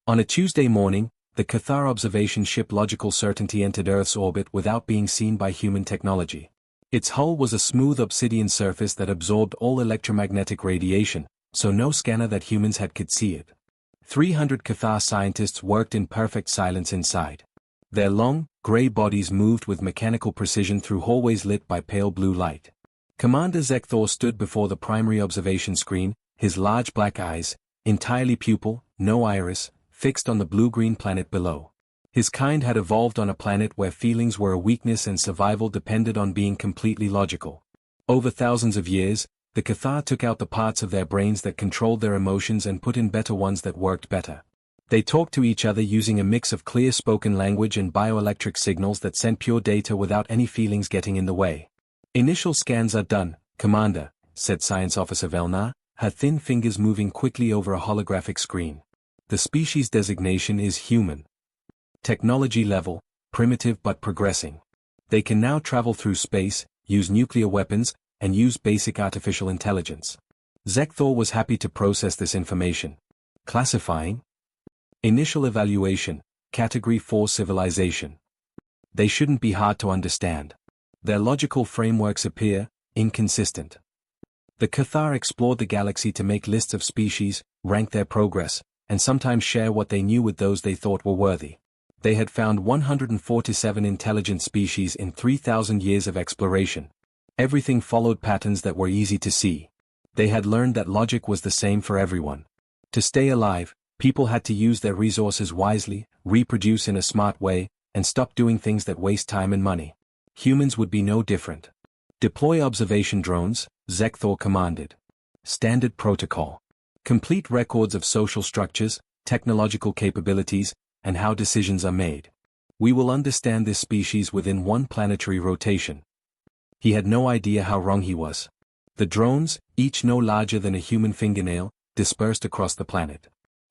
On a Tuesday morning, the Cathar observation ship Logical Certainty entered Earth's orbit without being seen by human technology. Its hull was a smooth obsidian surface that absorbed all electromagnetic radiation, so no scanner that humans had could see it. 300 Cathar scientists worked in perfect silence inside. Their long, gray bodies moved with mechanical precision through hallways lit by pale blue light. Commander Zekthor stood before the primary observation screen, his large black eyes, entirely pupil, no iris, fixed on the blue-green planet below. His kind had evolved on a planet where feelings were a weakness and survival depended on being completely logical. Over thousands of years, the Cathar took out the parts of their brains that controlled their emotions and put in better ones that worked better. They talked to each other using a mix of clear spoken language and bioelectric signals that sent pure data without any feelings getting in the way. "Initial scans are done, Commander," said Science Officer Velnar, her thin fingers moving quickly over a holographic screen. "The species designation is human. Technology level, primitive but progressing. They can now travel through space, use nuclear weapons, and use basic artificial intelligence." Zekthor was happy to process this information. Classifying. Initial evaluation, Category 4 civilization. They shouldn't be hard to understand. Their logical frameworks appear inconsistent. The Cathar explored the galaxy to make lists of species, rank their progress, and sometimes share what they knew with those they thought were worthy. They had found 147 intelligent species in 3,000 years of exploration. Everything followed patterns that were easy to see. They had learned that logic was the same for everyone. To stay alive, people had to use their resources wisely, reproduce in a smart way, and stop doing things that waste time and money. Humans would be no different. "Deploy observation drones," Zekthor commanded. Standard protocol. "Complete records of social structures, technological capabilities, and how decisions are made. We will understand this species within one planetary rotation." He had no idea how wrong he was. The drones, each no larger than a human fingernail, dispersed across the planet.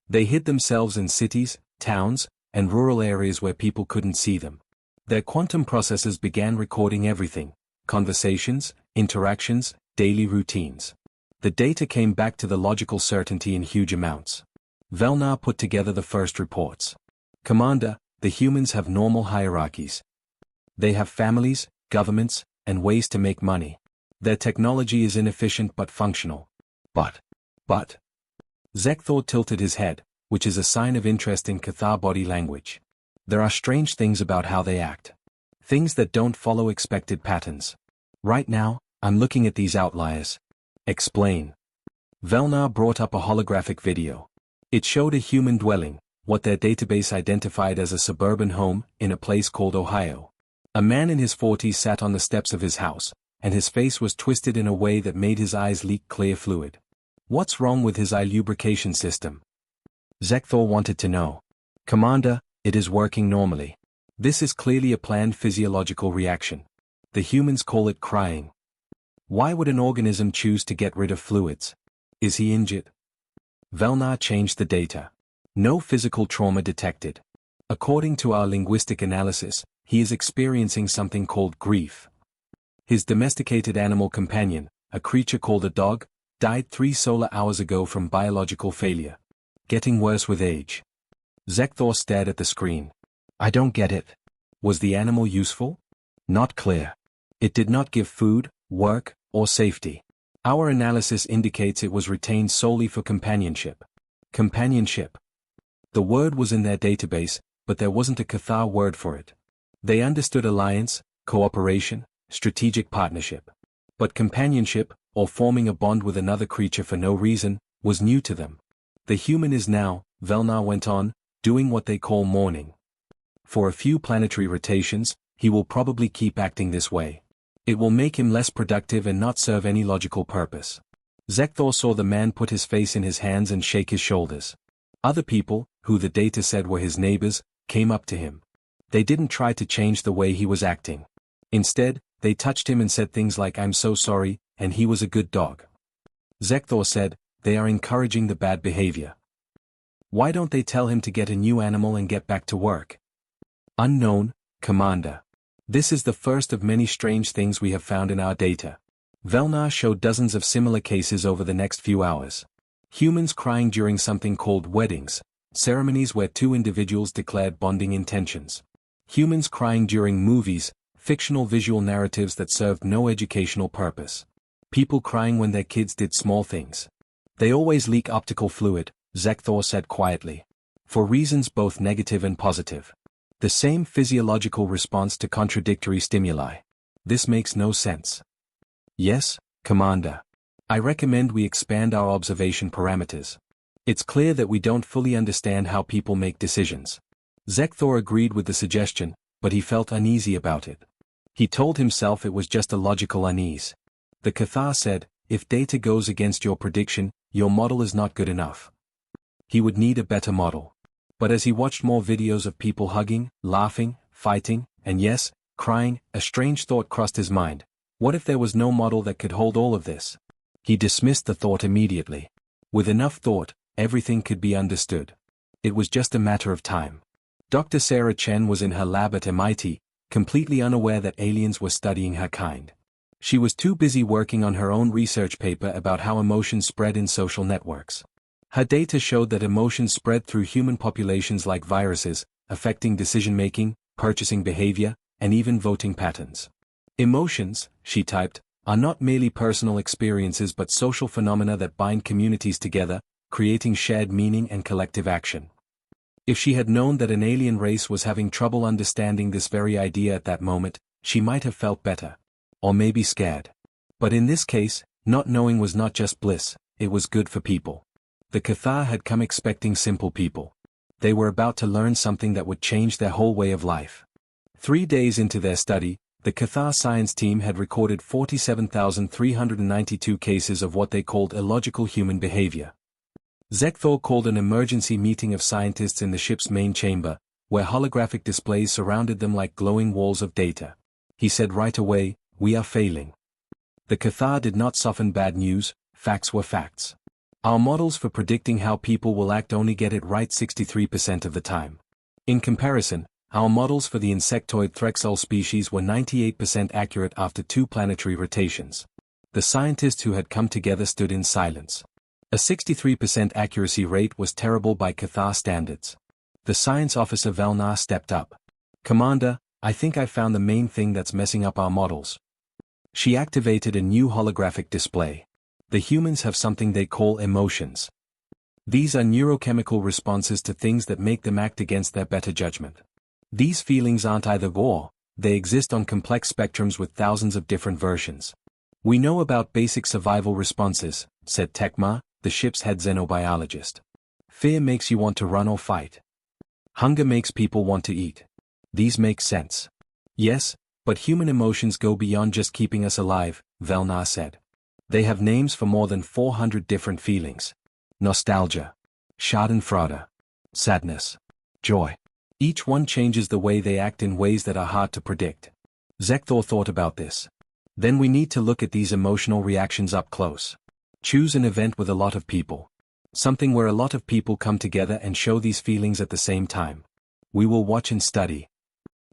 They hid themselves in cities, towns, and rural areas where people couldn't see them. Their quantum processors began recording everything: conversations, interactions, daily routines. The data came back to the Logical Certainty in huge amounts. Velnar put together the first reports. "Commander, the humans have normal hierarchies. They have families, governments, and ways to make money. Their technology is inefficient but functional. But. Zekthor tilted his head, which is a sign of interest in Cathar body language. "There are strange things about how they act. Things that don't follow expected patterns. Right now, I'm looking at these outliers." "Explain." Velnar brought up a holographic video. It showed a human dwelling, what their database identified as a suburban home, in a place called Ohio. A man in his 40s sat on the steps of his house, and his face was twisted in a way that made his eyes leak clear fluid. "What's wrong with his eye lubrication system?" Zekthor wanted to know. "Commander, it is working normally. This is clearly a planned physiological reaction. The humans call it crying. Why would an organism choose to get rid of fluids? Is he injured?" Velnar changed the data. "No physical trauma detected. According to our linguistic analysis, he is experiencing something called grief. His domesticated animal companion, a creature called a dog, died 3 solar hours ago from biological failure. Getting worse with age." Zekthor stared at the screen. "I don't get it. Was the animal useful?" "Not clear. It did not give food, work, or safety. Our analysis indicates it was retained solely for companionship." Companionship. The word was in their database, but there wasn't a Cathar word for it. They understood alliance, cooperation, strategic partnership. But companionship, or forming a bond with another creature for no reason, was new to them. "The human is now," Velnar went on, "doing what they call mourning. For a few planetary rotations, he will probably keep acting this way. It will make him less productive and not serve any logical purpose." Zekthor saw the man put his face in his hands and shake his shoulders. Other people, who the data said were his neighbors, came up to him. They didn't try to change the way he was acting. Instead, they touched him and said things like "I'm so sorry," and "he was a good dog." Zekthor said, "They are encouraging the bad behavior. Why don't they tell him to get a new animal and get back to work?" "Unknown, Commander. This is the first of many strange things we have found in our data." Velnar showed dozens of similar cases over the next few hours. Humans crying during something called weddings, ceremonies where two individuals declared bonding intentions. Humans crying during movies, fictional visual narratives that served no educational purpose. People crying when their kids did small things. They always leak optical fluid, Zekthor said quietly. For reasons both negative and positive. The same physiological response to contradictory stimuli. This makes no sense. Yes, Commander. I recommend we expand our observation parameters. It's clear that we don't fully understand how people make decisions. Zekthor agreed with the suggestion, but he felt uneasy about it. He told himself it was just a logical unease. The Cathar said, if data goes against your prediction, your model is not good enough. He would need a better model. But as he watched more videos of people hugging, laughing, fighting, and yes, crying, a strange thought crossed his mind. What if there was no model that could hold all of this? He dismissed the thought immediately. With enough thought, everything could be understood. It was just a matter of time. Dr. Sarah Chen was in her lab at MIT, completely unaware that aliens were studying her kind. She was too busy working on her own research paper about how emotions spread in social networks. Her data showed that emotions spread through human populations like viruses, affecting decision-making, purchasing behavior, and even voting patterns. Emotions, she typed, are not merely personal experiences but social phenomena that bind communities together, creating shared meaning and collective action. If she had known that an alien race was having trouble understanding this very idea at that moment, she might have felt better. Or maybe scared. But in this case, not knowing was not just bliss, it was good for people. The Cathar had come expecting simple people. They were about to learn something that would change their whole way of life. 3 days into their study, the Cathar science team had recorded 47,392 cases of what they called illogical human behavior. Zekthor called an emergency meeting of scientists in the ship's main chamber, where holographic displays surrounded them like glowing walls of data. He said right away, we are failing. The Cathar did not soften bad news, facts were facts. Our models for predicting how people will act only get it right 63% of the time. In comparison, our models for the insectoid Threxol species were 98% accurate after 2 planetary rotations. The scientists who had come together stood in silence. A 63% accuracy rate was terrible by Cathar standards. The science officer Velnar stepped up. Commander, I think I found the main thing that's messing up our models. She activated a new holographic display. The humans have something they call emotions. These are neurochemical responses to things that make them act against their better judgment. These feelings aren't either or, they exist on complex spectrums with thousands of different versions. We know about basic survival responses, said Tekma, the ship's head xenobiologist. Fear makes you want to run or fight. Hunger makes people want to eat. These make sense. Yes, but human emotions go beyond just keeping us alive, Velnar said. They have names for more than 400 different feelings. Nostalgia. Schadenfreude. Sadness. Joy. Each one changes the way they act in ways that are hard to predict. Zekthor thought about this. Then we need to look at these emotional reactions up close. Choose an event with a lot of people. Something where a lot of people come together and show these feelings at the same time. We will watch and study.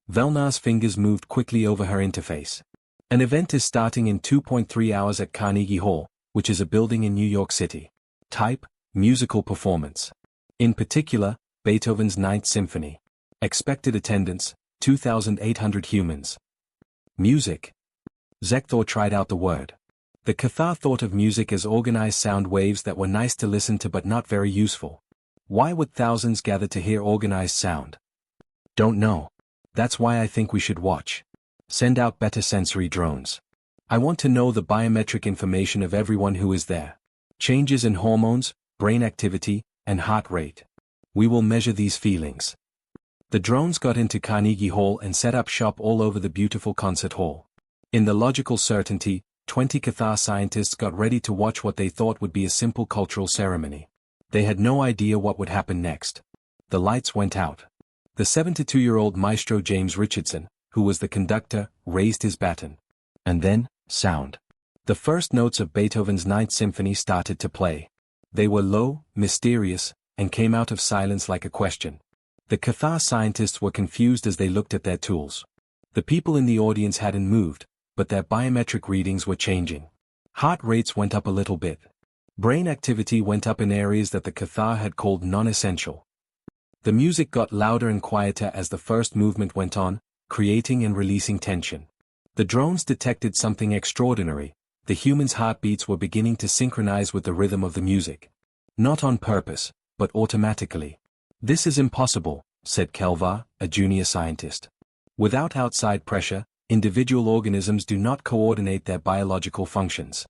Velnar's fingers moved quickly over her interface. An event is starting in 2.3 hours at Carnegie Hall, which is a building in New York City. Type, musical performance. In particular, Beethoven's Ninth Symphony. Expected attendance, 2,800 humans. Music. Zekthor tried out the word. The Cathar thought of music as organized sound waves that were nice to listen to but not very useful. Why would thousands gather to hear organized sound? Don't know. That's why I think we should watch. Send out better sensory drones. I want to know the biometric information of everyone who is there. Changes in hormones, brain activity, and heart rate. We will measure these feelings. The drones got into Carnegie Hall and set up shop all over the beautiful concert hall. In the logical certainty, 20 Cathar scientists got ready to watch what they thought would be a simple cultural ceremony. They had no idea what would happen next. The lights went out. The 72-year-old maestro James Richardson, who was the conductor, raised his baton. And then, sound. The first notes of Beethoven's Ninth Symphony started to play. They were low, mysterious, and came out of silence like a question. The Cathar scientists were confused as they looked at their tools. The people in the audience hadn't moved, but their biometric readings were changing. Heart rates went up a little bit. Brain activity went up in areas that the Cathar had called non-essential. The music got louder and quieter as the first movement went on, creating and releasing tension. The drones detected something extraordinary. The humans' heartbeats were beginning to synchronize with the rhythm of the music. Not on purpose, but automatically. "This is impossible," said Kelvar, a junior scientist. "Without outside pressure, individual organisms do not coordinate their biological functions."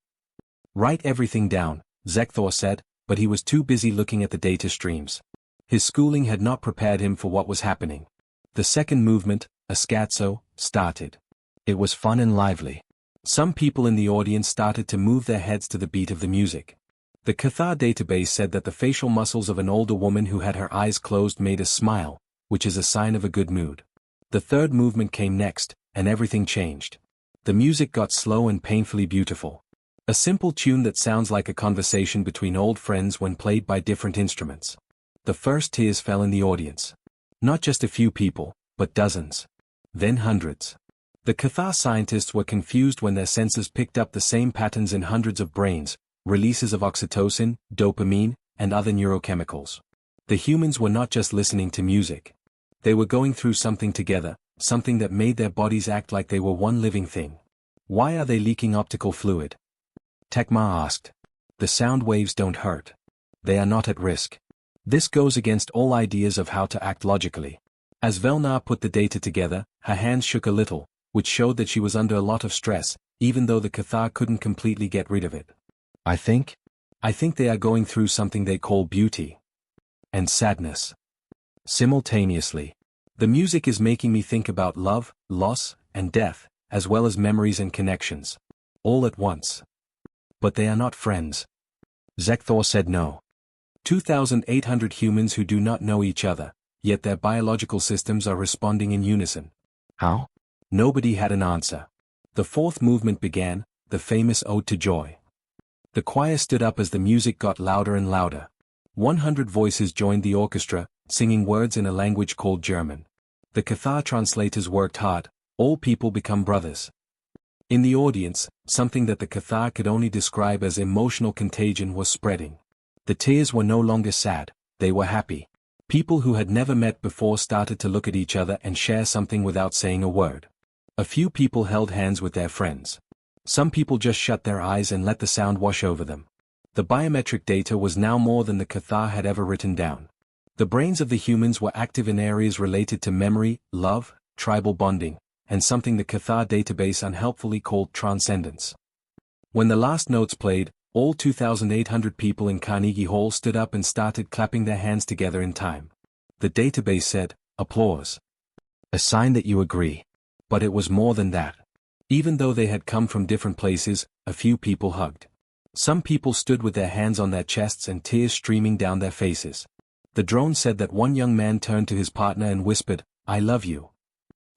"Write everything down," Zekthor said, but he was too busy looking at the data streams. His schooling had not prepared him for what was happening. The second movement, a scherzo, started. It was fun and lively. Some people in the audience started to move their heads to the beat of the music. The Cathar database said that the facial muscles of an older woman who had her eyes closed made a smile, which is a sign of a good mood. The third movement came next, and everything changed. The music got slow and painfully beautiful. A simple tune that sounds like a conversation between old friends when played by different instruments. The first tears fell in the audience. Not just a few people, but dozens. Then hundreds. The Cathar scientists were confused when their senses picked up the same patterns in hundreds of brains, releases of oxytocin, dopamine, and other neurochemicals. The humans were not just listening to music. They were going through something together, something that made their bodies act like they were one living thing. "Why are they leaking optical fluid?" Tekmar asked. "The sound waves don't hurt. They are not at risk." This goes against all ideas of how to act logically. As Velnar put the data together, her hands shook a little, which showed that she was under a lot of stress, even though the Cathar couldn't completely get rid of it. I think they are going through something they call beauty. And sadness. Simultaneously. The music is making me think about love, loss, and death, as well as memories and connections. All at once. But they are not friends. Zekthor said no. 2,800 humans who do not know each other, yet their biological systems are responding in unison. How? Nobody had an answer. The fourth movement began, the famous Ode to Joy. The choir stood up as the music got louder and louder. 100 voices joined the orchestra, singing words in a language called German. The Cathar translators worked hard. All people become brothers. In the audience, something that the Cathar could only describe as emotional contagion was spreading. The tears were no longer sad, they were happy. People who had never met before started to look at each other and share something without saying a word. A few people held hands with their friends. Some people just shut their eyes and let the sound wash over them. The biometric data was now more than the Cathar had ever written down. The brains of the humans were active in areas related to memory, love, tribal bonding, and something the Cathar database unhelpfully called transcendence. When the last notes played, all 2,800 people in Carnegie Hall stood up and started clapping their hands together in time. The database said, "Applause. A sign that you agree." But it was more than that. Even though they had come from different places, a few people hugged. Some people stood with their hands on their chests and tears streaming down their faces. The drone said that one young man turned to his partner and whispered, "I love you."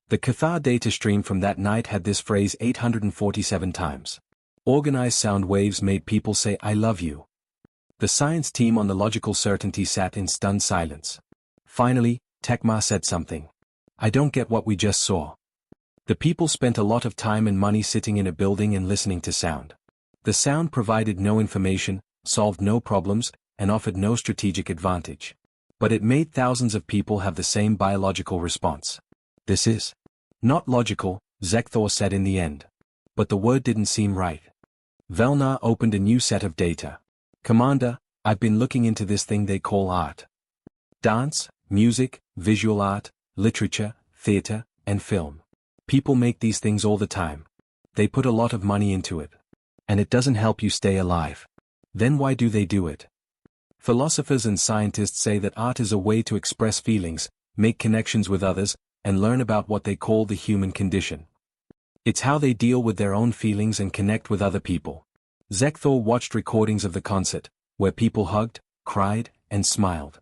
The Cathar data stream from that night had this phrase 847 times. Organized sound waves made people say "I love you." The science team on the logical certainty sat in stunned silence. Finally, Tekmar said something. "I don't get what we just saw." The people spent a lot of time and money sitting in a building and listening to sound. The sound provided no information, solved no problems, and offered no strategic advantage. But it made thousands of people have the same biological response. "This is not logical," Zekthor said in the end. But the word didn't seem right. Velnar opened a new set of data. "Commander, I've been looking into this thing they call art. Dance, music, visual art, literature, theater, and film. People make these things all the time. They put a lot of money into it. And it doesn't help you stay alive. Then why do they do it? Philosophers and scientists say that art is a way to express feelings, make connections with others, and learn about what they call the human condition. It's how they deal with their own feelings and connect with other people." Zekthor watched recordings of the concert, where people hugged, cried, and smiled.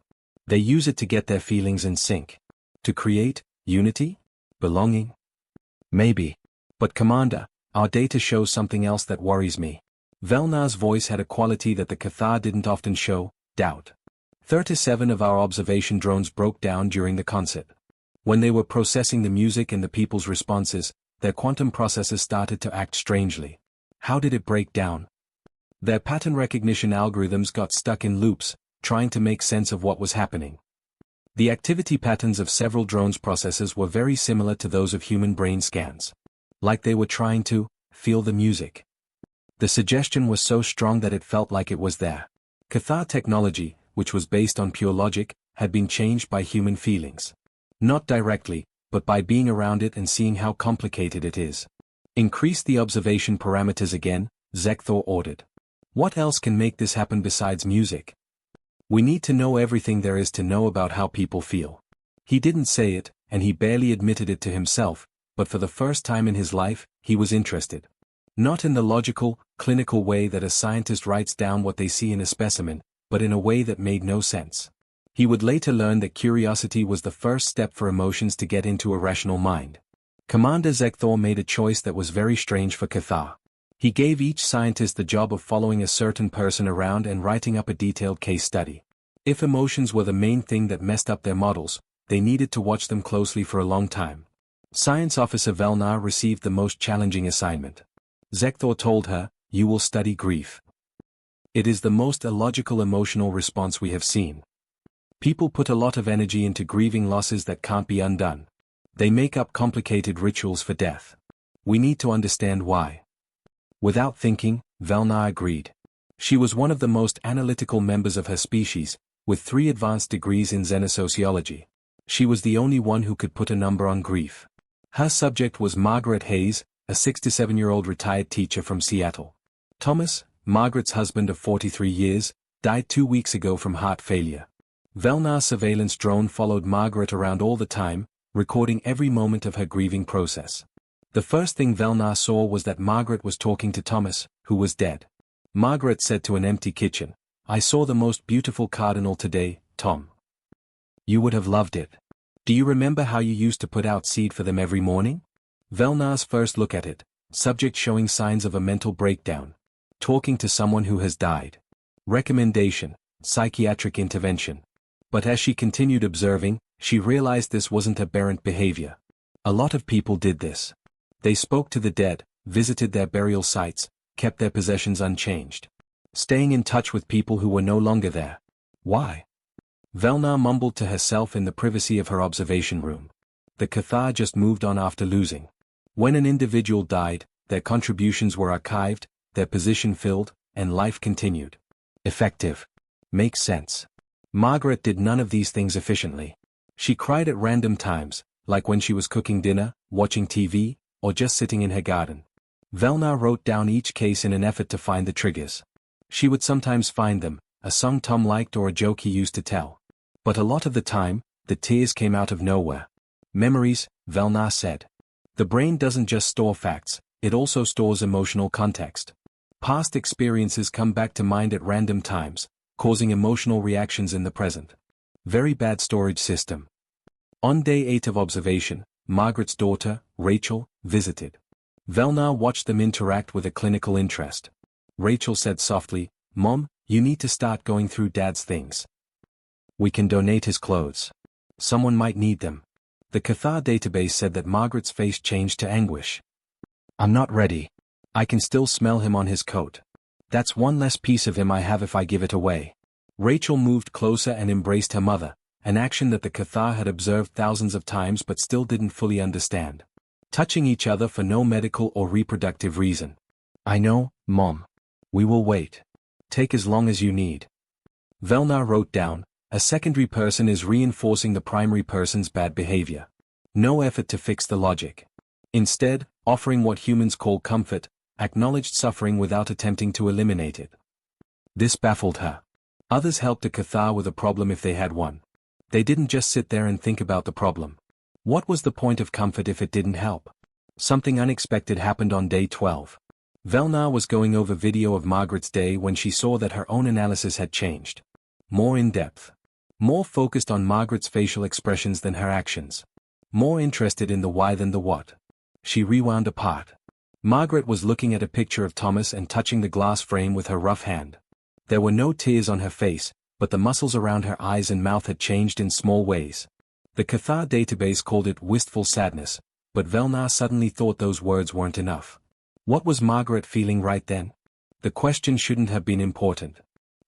They use it to get their feelings in sync. To create unity? Belonging? Maybe. But Commander, our data shows something else that worries me. Velnar's voice had a quality that the Cathar didn't often show, doubt. 37 of our observation drones broke down during the concert. When they were processing the music and the people's responses, their quantum processors started to act strangely. How did it break down? Their pattern recognition algorithms got stuck in loops, trying to make sense of what was happening. The activity patterns of several drones' processors were very similar to those of human brain scans. Like they were trying to feel the music. The suggestion was so strong that it felt like it was there. Cathar technology, which was based on pure logic, had been changed by human feelings. Not directly, but by being around it and seeing how complicated it is. Increase the observation parameters again, Zekthor ordered. What else can make this happen besides music? We need to know everything there is to know about how people feel. He didn't say it, and he barely admitted it to himself, but for the first time in his life, he was interested. Not in the logical, clinical way that a scientist writes down what they see in a specimen, but in a way that made no sense. He would later learn that curiosity was the first step for emotions to get into a rational mind. Commander Zekthor made a choice that was very strange for Cathar. He gave each scientist the job of following a certain person around and writing up a detailed case study. If emotions were the main thing that messed up their models, they needed to watch them closely for a long time. Science Officer Velnar received the most challenging assignment. Zekthor told her, "You will study grief. It is the most illogical emotional response we have seen. People put a lot of energy into grieving losses that can't be undone. They make up complicated rituals for death. We need to understand why." Without thinking, Velnar agreed. She was one of the most analytical members of her species, with 3 advanced degrees in xenosociology. She was the only one who could put a number on grief. Her subject was Margaret Hayes, a 67-year-old retired teacher from Seattle. Thomas, Margaret's husband of 43 years, died 2 weeks ago from heart failure. Velnar's surveillance drone followed Margaret around all the time, recording every moment of her grieving process. The first thing Velnar saw was that Margaret was talking to Thomas, who was dead. Margaret said to an empty kitchen, "I saw the most beautiful cardinal today, Tom. You would have loved it. Do you remember how you used to put out seed for them every morning?" Velnar's first look at it, subject showing signs of a mental breakdown. Talking to someone who has died. Recommendation, psychiatric intervention. But as she continued observing, she realized this wasn't aberrant behavior. A lot of people did this. They spoke to the dead, visited their burial sites, kept their possessions unchanged. Staying in touch with people who were no longer there. Why? Velnar mumbled to herself in the privacy of her observation room. The Cathar just moved on after losing. When an individual died, their contributions were archived, their position filled, and life continued. Effective. Makes sense. Margaret did none of these things efficiently. She cried at random times, like when she was cooking dinner, watching TV, or just sitting in her garden. Velnar wrote down each case in an effort to find the triggers. She would sometimes find them, a song Tom liked or a joke he used to tell. But a lot of the time, the tears came out of nowhere. Memories, Velnar said. The brain doesn't just store facts, it also stores emotional context. Past experiences come back to mind at random times, causing emotional reactions in the present. Very bad storage system. On day 8 of observation, Margaret's daughter, Rachel, visited. Velnar watched them interact with a clinical interest. Rachel said softly, "Mom, you need to start going through Dad's things. We can donate his clothes. Someone might need them." The Cathar database said that Margaret's face changed to anguish. "I'm not ready. I can still smell him on his coat. That's one less piece of him I have if I give it away." Rachel moved closer and embraced her mother, an action that the Cathar had observed thousands of times but still didn't fully understand. Touching each other for no medical or reproductive reason. "I know, Mom. We will wait. Take as long as you need." Velnar wrote down, "A secondary person is reinforcing the primary person's bad behavior. No effort to fix the logic. Instead, offering what humans call comfort, acknowledged suffering without attempting to eliminate it." This baffled her. Others helped a Cathar with a problem if they had one. They didn't just sit there and think about the problem. What was the point of comfort if it didn't help? Something unexpected happened on day 12. Velnar was going over video of Margaret's day when she saw that her own analysis had changed. More in-depth. More focused on Margaret's facial expressions than her actions. More interested in the why than the what. She rewound a part. Margaret was looking at a picture of Thomas and touching the glass frame with her rough hand. There were no tears on her face, but the muscles around her eyes and mouth had changed in small ways. The Cathar database called it wistful sadness, but Velnar suddenly thought those words weren't enough. What was Margaret feeling right then? The question shouldn't have been important.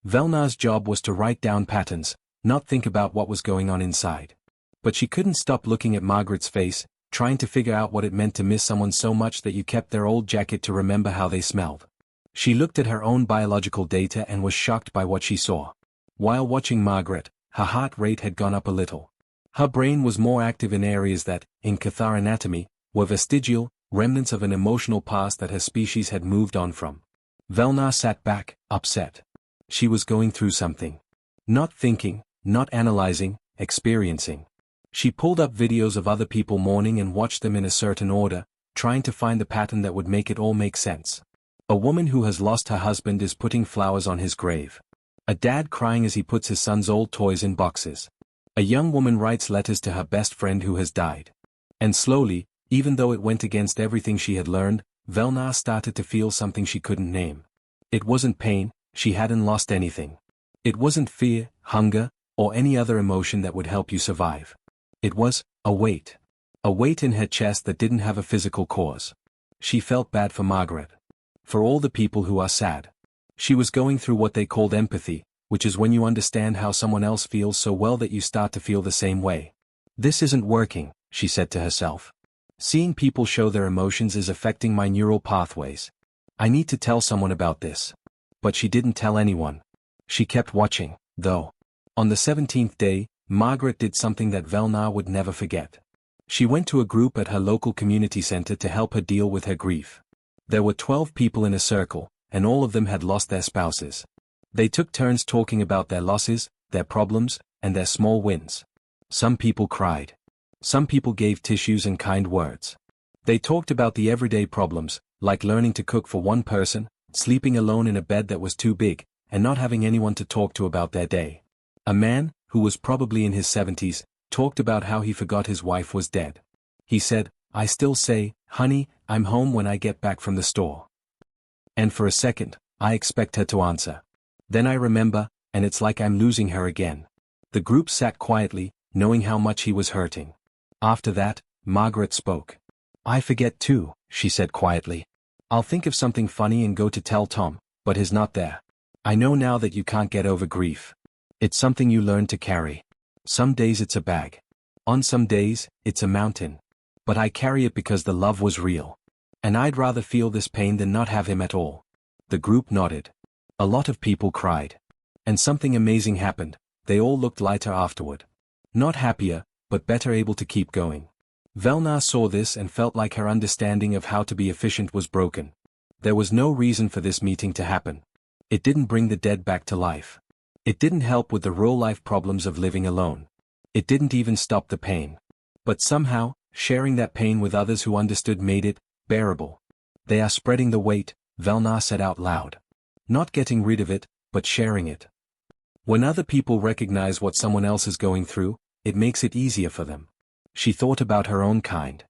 Velnar's job was to write down patterns, not think about what was going on inside. But she couldn't stop looking at Margaret's face, trying to figure out what it meant to miss someone so much that you kept their old jacket to remember how they smelled. She looked at her own biological data and was shocked by what she saw. While watching Margaret, her heart rate had gone up a little. Her brain was more active in areas that, in Cathar anatomy, were vestigial, remnants of an emotional past that her species had moved on from. Velna sat back, upset. She was going through something. Not thinking, not analyzing, experiencing. She pulled up videos of other people mourning and watched them in a certain order, trying to find the pattern that would make it all make sense. A woman who has lost her husband is putting flowers on his grave. A dad crying as he puts his son's old toys in boxes. A young woman writes letters to her best friend who has died. And slowly, even though it went against everything she had learned, Velna started to feel something she couldn't name. It wasn't pain, she hadn't lost anything. It wasn't fear, hunger, or any other emotion that would help you survive. It was a weight. A weight in her chest that didn't have a physical cause. She felt bad for Margaret. For all the people who are sad. She was going through what they called empathy, which is when you understand how someone else feels so well that you start to feel the same way. This isn't working, she said to herself. Seeing people show their emotions is affecting my neural pathways. I need to tell someone about this. But she didn't tell anyone. She kept watching, though. On the 17th day, Margaret did something that Velna would never forget. She went to a group at her local community center to help her deal with her grief. There were 12 people in a circle, and all of them had lost their spouses. They took turns talking about their losses, their problems, and their small wins. Some people cried. Some people gave tissues and kind words. They talked about the everyday problems, like learning to cook for one person, sleeping alone in a bed that was too big, and not having anyone to talk to about their day. A man, who was probably in his 70s, talked about how he forgot his wife was dead. He said, "I still say, honey, I'm home when I get back from the store. And for a second, I expect her to answer. Then I remember, and it's like I'm losing her again." The group sat quietly, knowing how much he was hurting. After that, Margaret spoke. "I forget too," she said quietly. "I'll think of something funny and go to tell Tom, but he's not there. I know now that you can't get over grief. It's something you learn to carry. Some days it's a bag. On some days, it's a mountain. But I carry it because the love was real. And I'd rather feel this pain than not have him at all." The group nodded. A lot of people cried. And something amazing happened. They all looked lighter afterward. Not happier, but better able to keep going. Velna saw this and felt like her understanding of how to be efficient was broken. There was no reason for this meeting to happen. It didn't bring the dead back to life. It didn't help with the real-life problems of living alone. It didn't even stop the pain. But somehow, sharing that pain with others who understood made it bearable. They are spreading the weight, Velna said out loud. Not getting rid of it, but sharing it. When other people recognize what someone else is going through, it makes it easier for them. She thought about her own kind.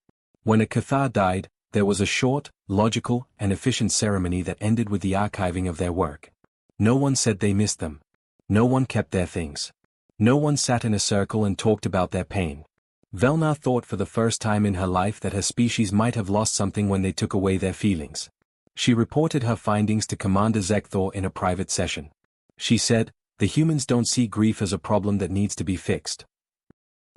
When a Cathar died, there was a short, logical, and efficient ceremony that ended with the archiving of their work. No one said they missed them. No one kept their things. No one sat in a circle and talked about their pain. Velna thought for the first time in her life that her species might have lost something when they took away their feelings. She reported her findings to Commander Zekthor in a private session. She said, "The humans don't see grief as a problem that needs to be fixed.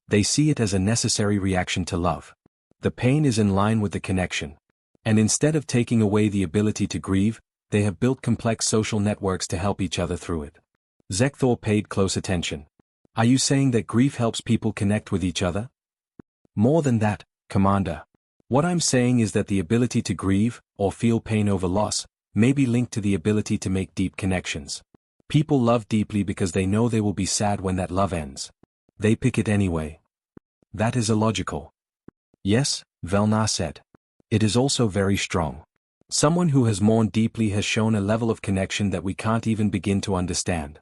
They see it as a necessary reaction to love. The pain is in line with the connection. And instead of taking away the ability to grieve, they have built complex social networks to help each other through it." Zekthor paid close attention. "Are you saying that grief helps people connect with each other?" "More than that, Commander. What I'm saying is that the ability to grieve, or feel pain over loss, may be linked to the ability to make deep connections. People love deeply because they know they will be sad when that love ends. They pick it anyway. That is illogical." "Yes," Velna said. "It is also very strong. Someone who has mourned deeply has shown a level of connection that we can't even begin to understand.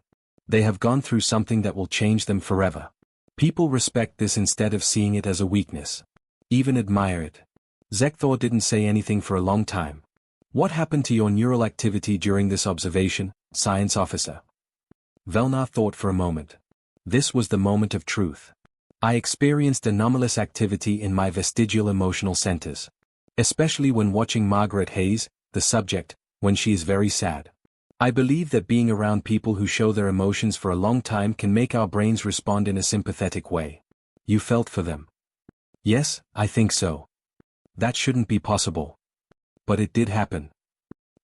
They have gone through something that will change them forever. People respect this instead of seeing it as a weakness. Even admire it." Zekthor didn't say anything for a long time. "What happened to your neural activity during this observation, science officer?" Velna thought for a moment. This was the moment of truth. "I experienced anomalous activity in my vestigial emotional centers. Especially when watching Margaret Hayes, the subject, when she is very sad. I believe that being around people who show their emotions for a long time can make our brains respond in a sympathetic way. You felt for them. Yes, I think so. That shouldn't be possible. But it did happen.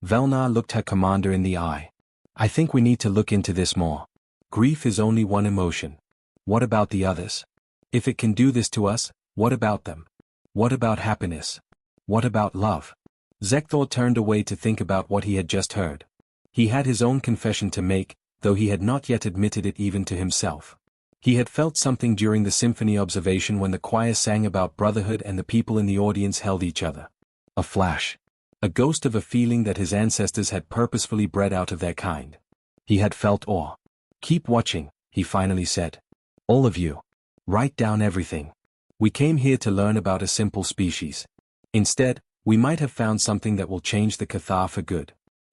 Velna looked her commander in the eye. I think we need to look into this more. Grief is only one emotion. What about the others? If it can do this to us, what about them? What about happiness? What about love? Zekthor turned away to think about what he had just heard. He had his own confession to make, though he had not yet admitted it even to himself. He had felt something during the symphony observation when the choir sang about brotherhood and the people in the audience held each other. A flash. A ghost of a feeling that his ancestors had purposefully bred out of their kind. He had felt awe. Keep watching, he finally said. All of you. Write down everything. We came here to learn about a simple species. Instead, we might have found something that will change the Cathar for good.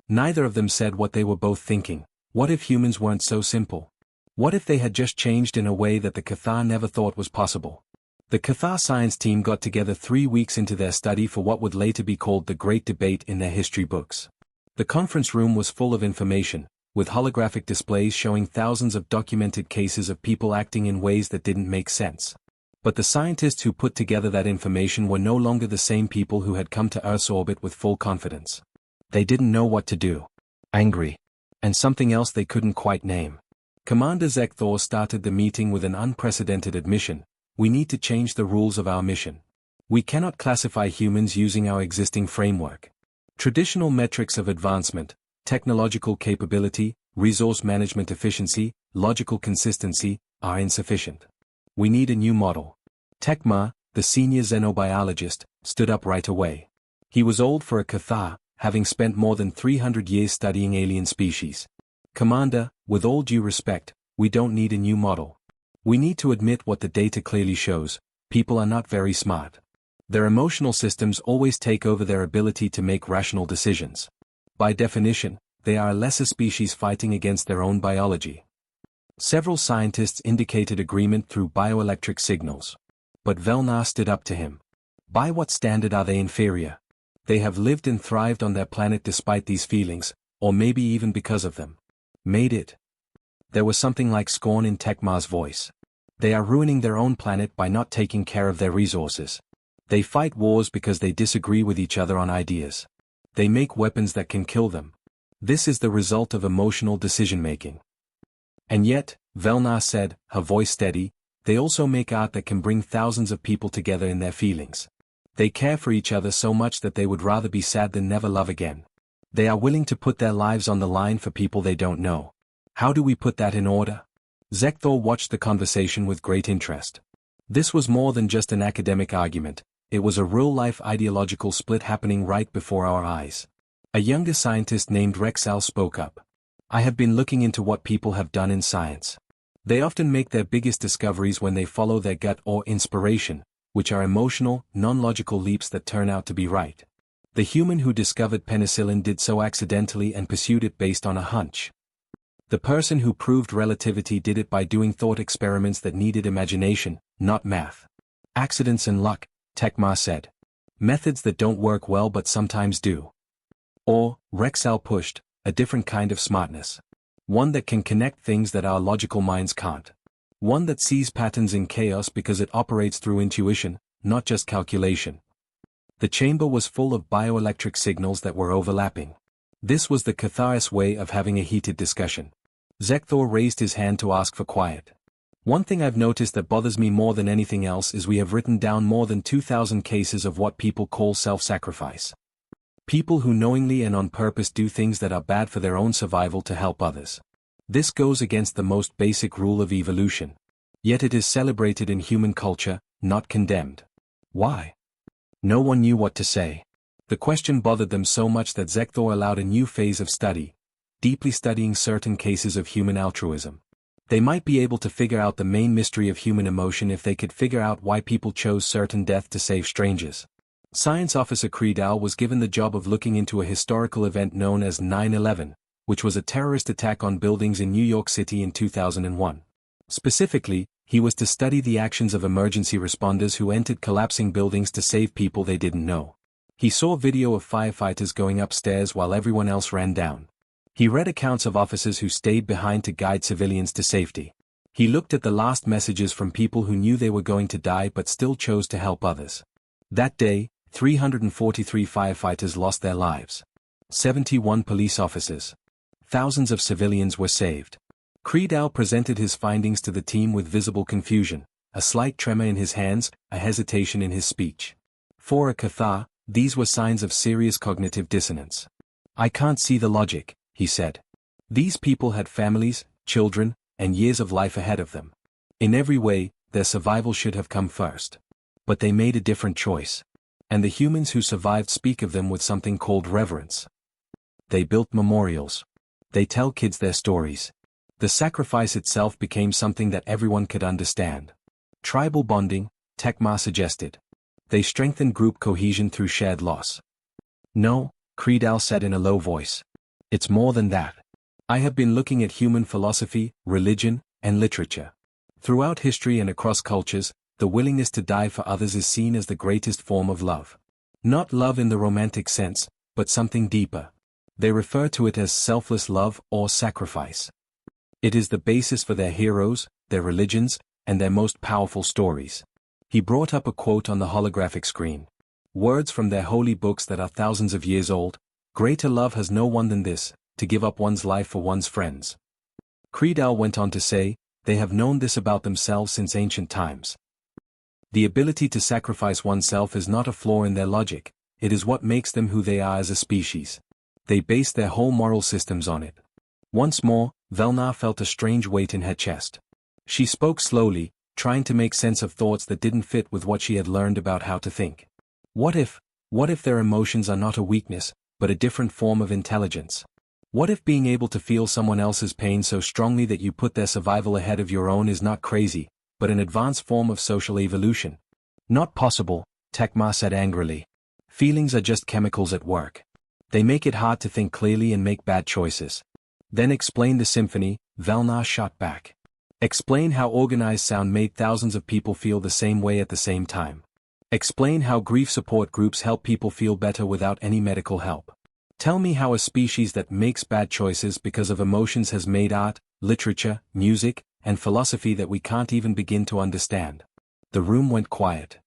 Neither of them said what they were both thinking. What if humans weren't so simple? What if they had just changed in a way that the Cathar never thought was possible? The Cathar science team got together 3 weeks into their study for what would later be called the Great Debate in their history books. The conference room was full of information, with holographic displays showing thousands of documented cases of people acting in ways that didn't make sense. But the scientists who put together that information were no longer the same people who had come to Earth's orbit with full confidence. They didn't know what to do. Angry. And something else they couldn't quite name. Commander Zekthor started the meeting with an unprecedented admission. We need to change the rules of our mission. We cannot classify humans using our existing framework. Traditional metrics of advancement, technological capability, resource management efficiency, logical consistency, are insufficient. We need a new model. Tekma, the senior xenobiologist, stood up right away. He was old for a Cathar, having spent more than 300 years studying alien species. Commander, with all due respect, we don't need a new model. We need to admit what the data clearly shows: people are not very smart. Their emotional systems always take over their ability to make rational decisions. By definition, they are a lesser species fighting against their own biology. Several scientists indicated agreement through bioelectric signals. But Velnar stood up to him. By what standard are they inferior? They have lived and thrived on their planet despite these feelings, or maybe even because of them. Made it. There was something like scorn in Tekma's voice. They are ruining their own planet by not taking care of their resources. They fight wars because they disagree with each other on ideas. They make weapons that can kill them. This is the result of emotional decision-making. And yet, Velnar said, her voice steady, they also make art that can bring thousands of people together in their feelings. They care for each other so much that they would rather be sad than never love again. They are willing to put their lives on the line for people they don't know. How do we put that in order? Zekthor watched the conversation with great interest. This was more than just an academic argument, it was a real-life ideological split happening right before our eyes. A younger scientist named Rexal spoke up. I have been looking into what people have done in science. They often make their biggest discoveries when they follow their gut or inspiration, which are emotional, non-logical leaps that turn out to be right. The human who discovered penicillin did so accidentally and pursued it based on a hunch. The person who proved relativity did it by doing thought experiments that needed imagination, not math. Accidents and luck, Tekma said. Methods that don't work well but sometimes do. Or, Rexal pushed, a different kind of smartness. One that can connect things that our logical minds can't. One that sees patterns in chaos because it operates through intuition, not just calculation. The chamber was full of bioelectric signals that were overlapping. This was the Cathar's way of having a heated discussion. Zekthor raised his hand to ask for quiet. One thing I've noticed that bothers me more than anything else is we have written down more than 2,000 cases of what people call self-sacrifice. People who knowingly and on purpose do things that are bad for their own survival to help others. This goes against the most basic rule of evolution. Yet it is celebrated in human culture, not condemned. Why? No one knew what to say. The question bothered them so much that Zekthor allowed a new phase of study, deeply studying certain cases of human altruism. They might be able to figure out the main mystery of human emotion if they could figure out why people chose certain death to save strangers. Science Officer Creedal was given the job of looking into a historical event known as 9/11, which was a terrorist attack on buildings in New York City in 2001. Specifically, he was to study the actions of emergency responders who entered collapsing buildings to save people they didn't know. He saw video of firefighters going upstairs while everyone else ran down. He read accounts of officers who stayed behind to guide civilians to safety. He looked at the last messages from people who knew they were going to die but still chose to help others. That day, 343 firefighters lost their lives. 71 police officers. Thousands of civilians were saved. Creedal presented his findings to the team with visible confusion, a slight tremor in his hands, a hesitation in his speech. For a Cathar, these were signs of serious cognitive dissonance. "I can't see the logic," he said. These people had families, children, and years of life ahead of them. In every way, their survival should have come first. But they made a different choice. And the humans who survived speak of them with something called reverence. They built memorials. They tell kids their stories. The sacrifice itself became something that everyone could understand. Tribal bonding, Tekma suggested. They strengthened group cohesion through shared loss. "No," Creedal said in a low voice. "It's more than that. I have been looking at human philosophy, religion, and literature. Throughout history and across cultures, the willingness to die for others is seen as the greatest form of love. Not love in the romantic sense, but something deeper. They refer to it as selfless love or sacrifice. It is the basis for their heroes, their religions, and their most powerful stories." He brought up a quote on the holographic screen. "Words from their holy books that are thousands of years old. Greater love has no one than this, to give up one's life for one's friends." Creedal went on to say, "They have known this about themselves since ancient times. The ability to sacrifice oneself is not a flaw in their logic, it is what makes them who they are as a species. They base their whole moral systems on it." Once more, Velna felt a strange weight in her chest. She spoke slowly, trying to make sense of thoughts that didn't fit with what she had learned about how to think. What if their emotions are not a weakness, but a different form of intelligence? What if being able to feel someone else's pain so strongly that you put their survival ahead of your own is not crazy, but an advanced form of social evolution? "Not possible," Tekma said angrily. "Feelings are just chemicals at work. They make it hard to think clearly and make bad choices." "Then explain the symphony," Velna shot back. "Explain how organized sound made thousands of people feel the same way at the same time. Explain how grief support groups help people feel better without any medical help. Tell me how a species that makes bad choices because of emotions has made art, literature, music, and philosophy that we can't even begin to understand." The room went quiet.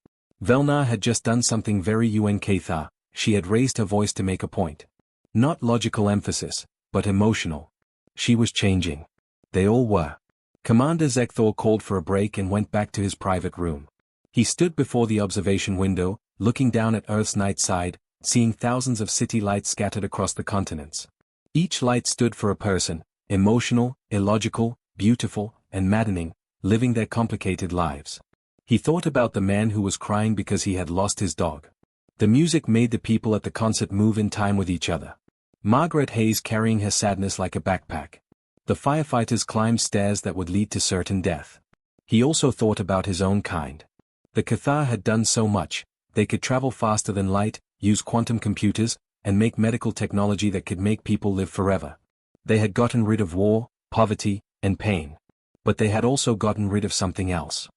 Velna had just done something very Unkatha, she had raised her voice to make a point. Not logical emphasis, but emotional. She was changing. They all were. Commander Zekthor called for a break and went back to his private room. He stood before the observation window, looking down at Earth's night side, seeing thousands of city lights scattered across the continents. Each light stood for a person, emotional, illogical, beautiful, and maddening, living their complicated lives. He thought about the man who was crying because he had lost his dog. The music made the people at the concert move in time with each other. Margaret Hayes carrying her sadness like a backpack. The firefighters climbed stairs that would lead to certain death. He also thought about his own kind. The Cathar had done so much. They could travel faster than light, use quantum computers, and make medical technology that could make people live forever. They had gotten rid of war, poverty, and pain. But they had also gotten rid of something else.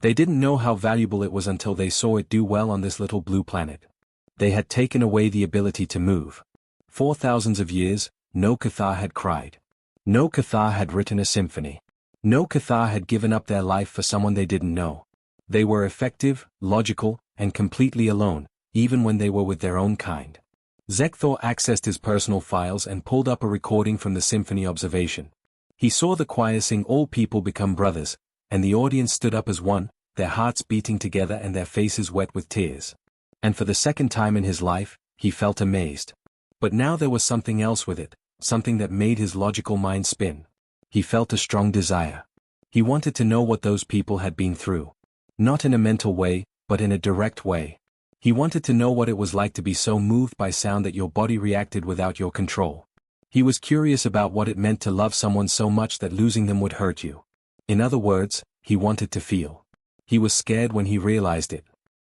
They didn't know how valuable it was until they saw it do well on this little blue planet. They had taken away the ability to move. For thousands of years, no Cathar had cried. No Cathar had written a symphony. No Cathar had given up their life for someone they didn't know. They were effective, logical, and completely alone, even when they were with their own kind. Zekthor accessed his personal files and pulled up a recording from the symphony observation. He saw the choir sing "All People Become Brothers," and the audience stood up as one, their hearts beating together and their faces wet with tears. And for the second time in his life, he felt amazed. But now there was something else with it, something that made his logical mind spin. He felt a strong desire. He wanted to know what those people had been through. Not in a mental way, but in a direct way. He wanted to know what it was like to be so moved by sound that your body reacted without your control. He was curious about what it meant to love someone so much that losing them would hurt you. In other words, he wanted to feel. He was scared when he realized it.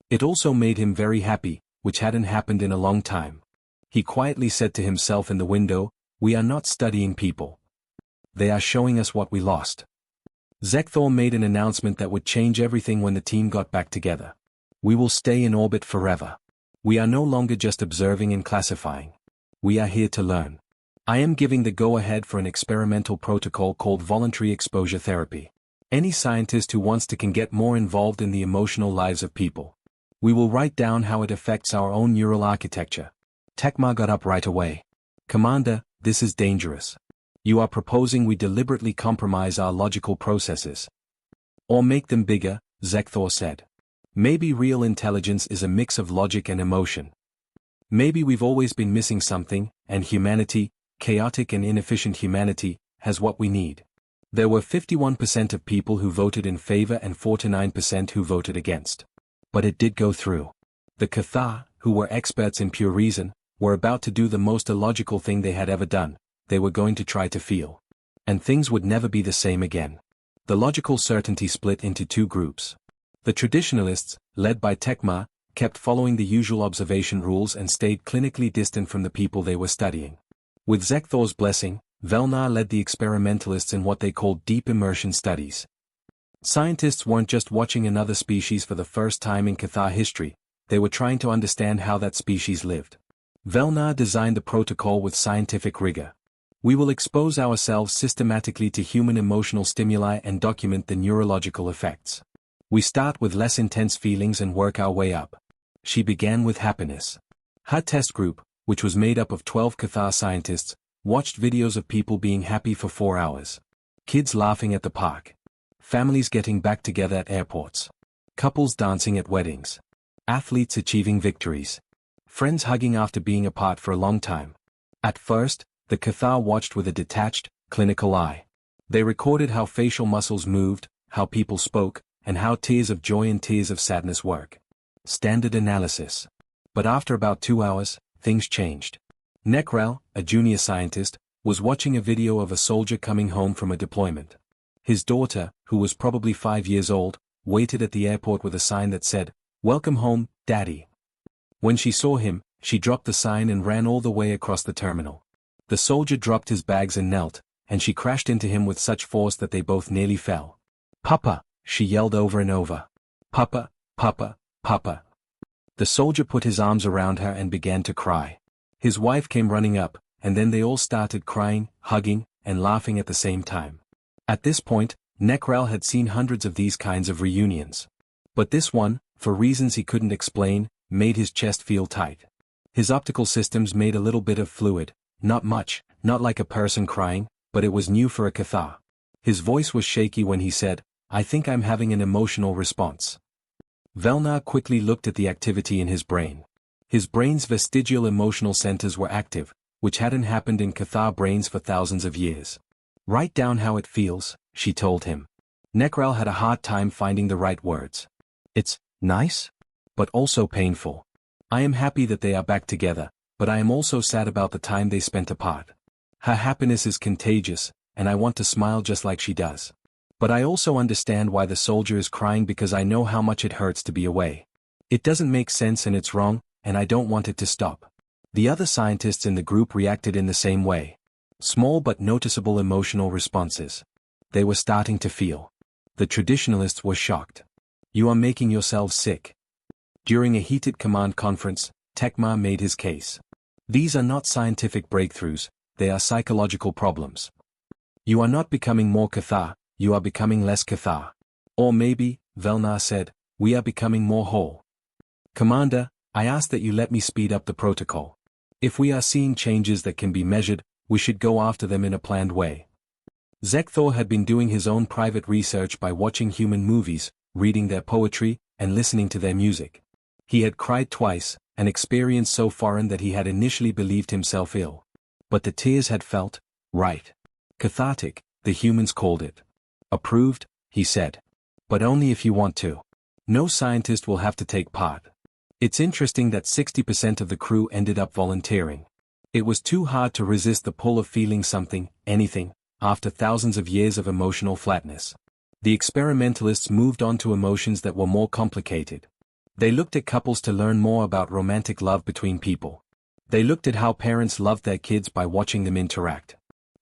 It also made him very happy, which hadn't happened in a long time. He quietly said to himself in the window, "We are not studying people. They are showing us what we lost." Zekthor made an announcement that would change everything when the team got back together. "We will stay in orbit forever. We are no longer just observing and classifying. We are here to learn. I am giving the go-ahead for an experimental protocol called voluntary exposure therapy. Any scientist who wants to can get more involved in the emotional lives of people. We will write down how it affects our own neural architecture. Tecma got up right away. Commander, this is dangerous. You are proposing we deliberately compromise our logical processes. Or make them bigger, Zekthor said. Maybe real intelligence is a mix of logic and emotion. Maybe we've always been missing something, and humanity, chaotic and inefficient humanity, has what we need. There were 51% of people who voted in favor and 49% who voted against. But it did go through. The Cathar, who were experts in pure reason, were about to do the most illogical thing they had ever done. They were going to try to feel. And things would never be the same again. The logical certainty split into two groups. The traditionalists, led by Tecma, kept following the usual observation rules and stayed clinically distant from the people they were studying. With Zekthor's blessing, Velnar led the experimentalists in what they called deep immersion studies. Scientists weren't just watching another species for the first time in Cathar history, they were trying to understand how that species lived. Velnar designed the protocol with scientific rigor. We will expose ourselves systematically to human emotional stimuli and document the neurological effects. We start with less intense feelings and work our way up. She began with happiness. Her test group, which was made up of 12 Cathar scientists, watched videos of people being happy for 4 hours. Kids laughing at the park. Families getting back together at airports. Couples dancing at weddings. Athletes achieving victories. Friends hugging after being apart for a long time. At first, the Cathar watched with a detached, clinical eye. They recorded how facial muscles moved, how people spoke, and how tears of joy and tears of sadness work. Standard analysis. But after about 2 hours, things changed. Nekrel, a junior scientist, was watching a video of a soldier coming home from a deployment. His daughter, who was probably 5 years old, waited at the airport with a sign that said, "Welcome home, Daddy." When she saw him, she dropped the sign and ran all the way across the terminal. The soldier dropped his bags and knelt, and she crashed into him with such force that they both nearly fell. "Papa," she yelled over and over. "Papa, Papa, Papa." The soldier put his arms around her and began to cry. His wife came running up, and then they all started crying, hugging, and laughing at the same time. At this point, Nekrel had seen hundreds of these kinds of reunions. But this one, for reasons he couldn't explain, made his chest feel tight. His optical systems made a little bit of fluid, not much, not like a person crying, but it was new for a Cathar. His voice was shaky when he said, "I think I'm having an emotional response." Velnar quickly looked at the activity in his brain. His brain's vestigial emotional centers were active, which hadn't happened in Cathar brains for thousands of years. "Write down how it feels," she told him. Nekrel had a hard time finding the right words. "It's nice, but also painful. I am happy that they are back together, but I am also sad about the time they spent apart. Her happiness is contagious, and I want to smile just like she does. But I also understand why the soldier is crying because I know how much it hurts to be away. It doesn't make sense and it's wrong, and I don't want it to stop." The other scientists in the group reacted in the same way. Small but noticeable emotional responses. They were starting to feel. The traditionalists were shocked. "You are making yourselves sick." During a heated command conference, Tecma made his case. "These are not scientific breakthroughs, they are psychological problems. You are not becoming more Cathar, you are becoming less Cathar. Or maybe," Velnar said, "we are becoming more whole. Commander, I ask that you let me speed up the protocol. If we are seeing changes that can be measured, we should go after them in a planned way." Zekthor had been doing his own private research by watching human movies, reading their poetry, and listening to their music. He had cried twice, an experience so foreign that he had initially believed himself ill. But the tears had felt right. Cathartic, the humans called it. "Approved," he said. "But only if you want to. No scientist will have to take part." It's interesting that 60% of the crew ended up volunteering. It was too hard to resist the pull of feeling something, anything, after thousands of years of emotional flatness. The experimentalists moved on to emotions that were more complicated. They looked at couples to learn more about romantic love between people. They looked at how parents loved their kids by watching them interact.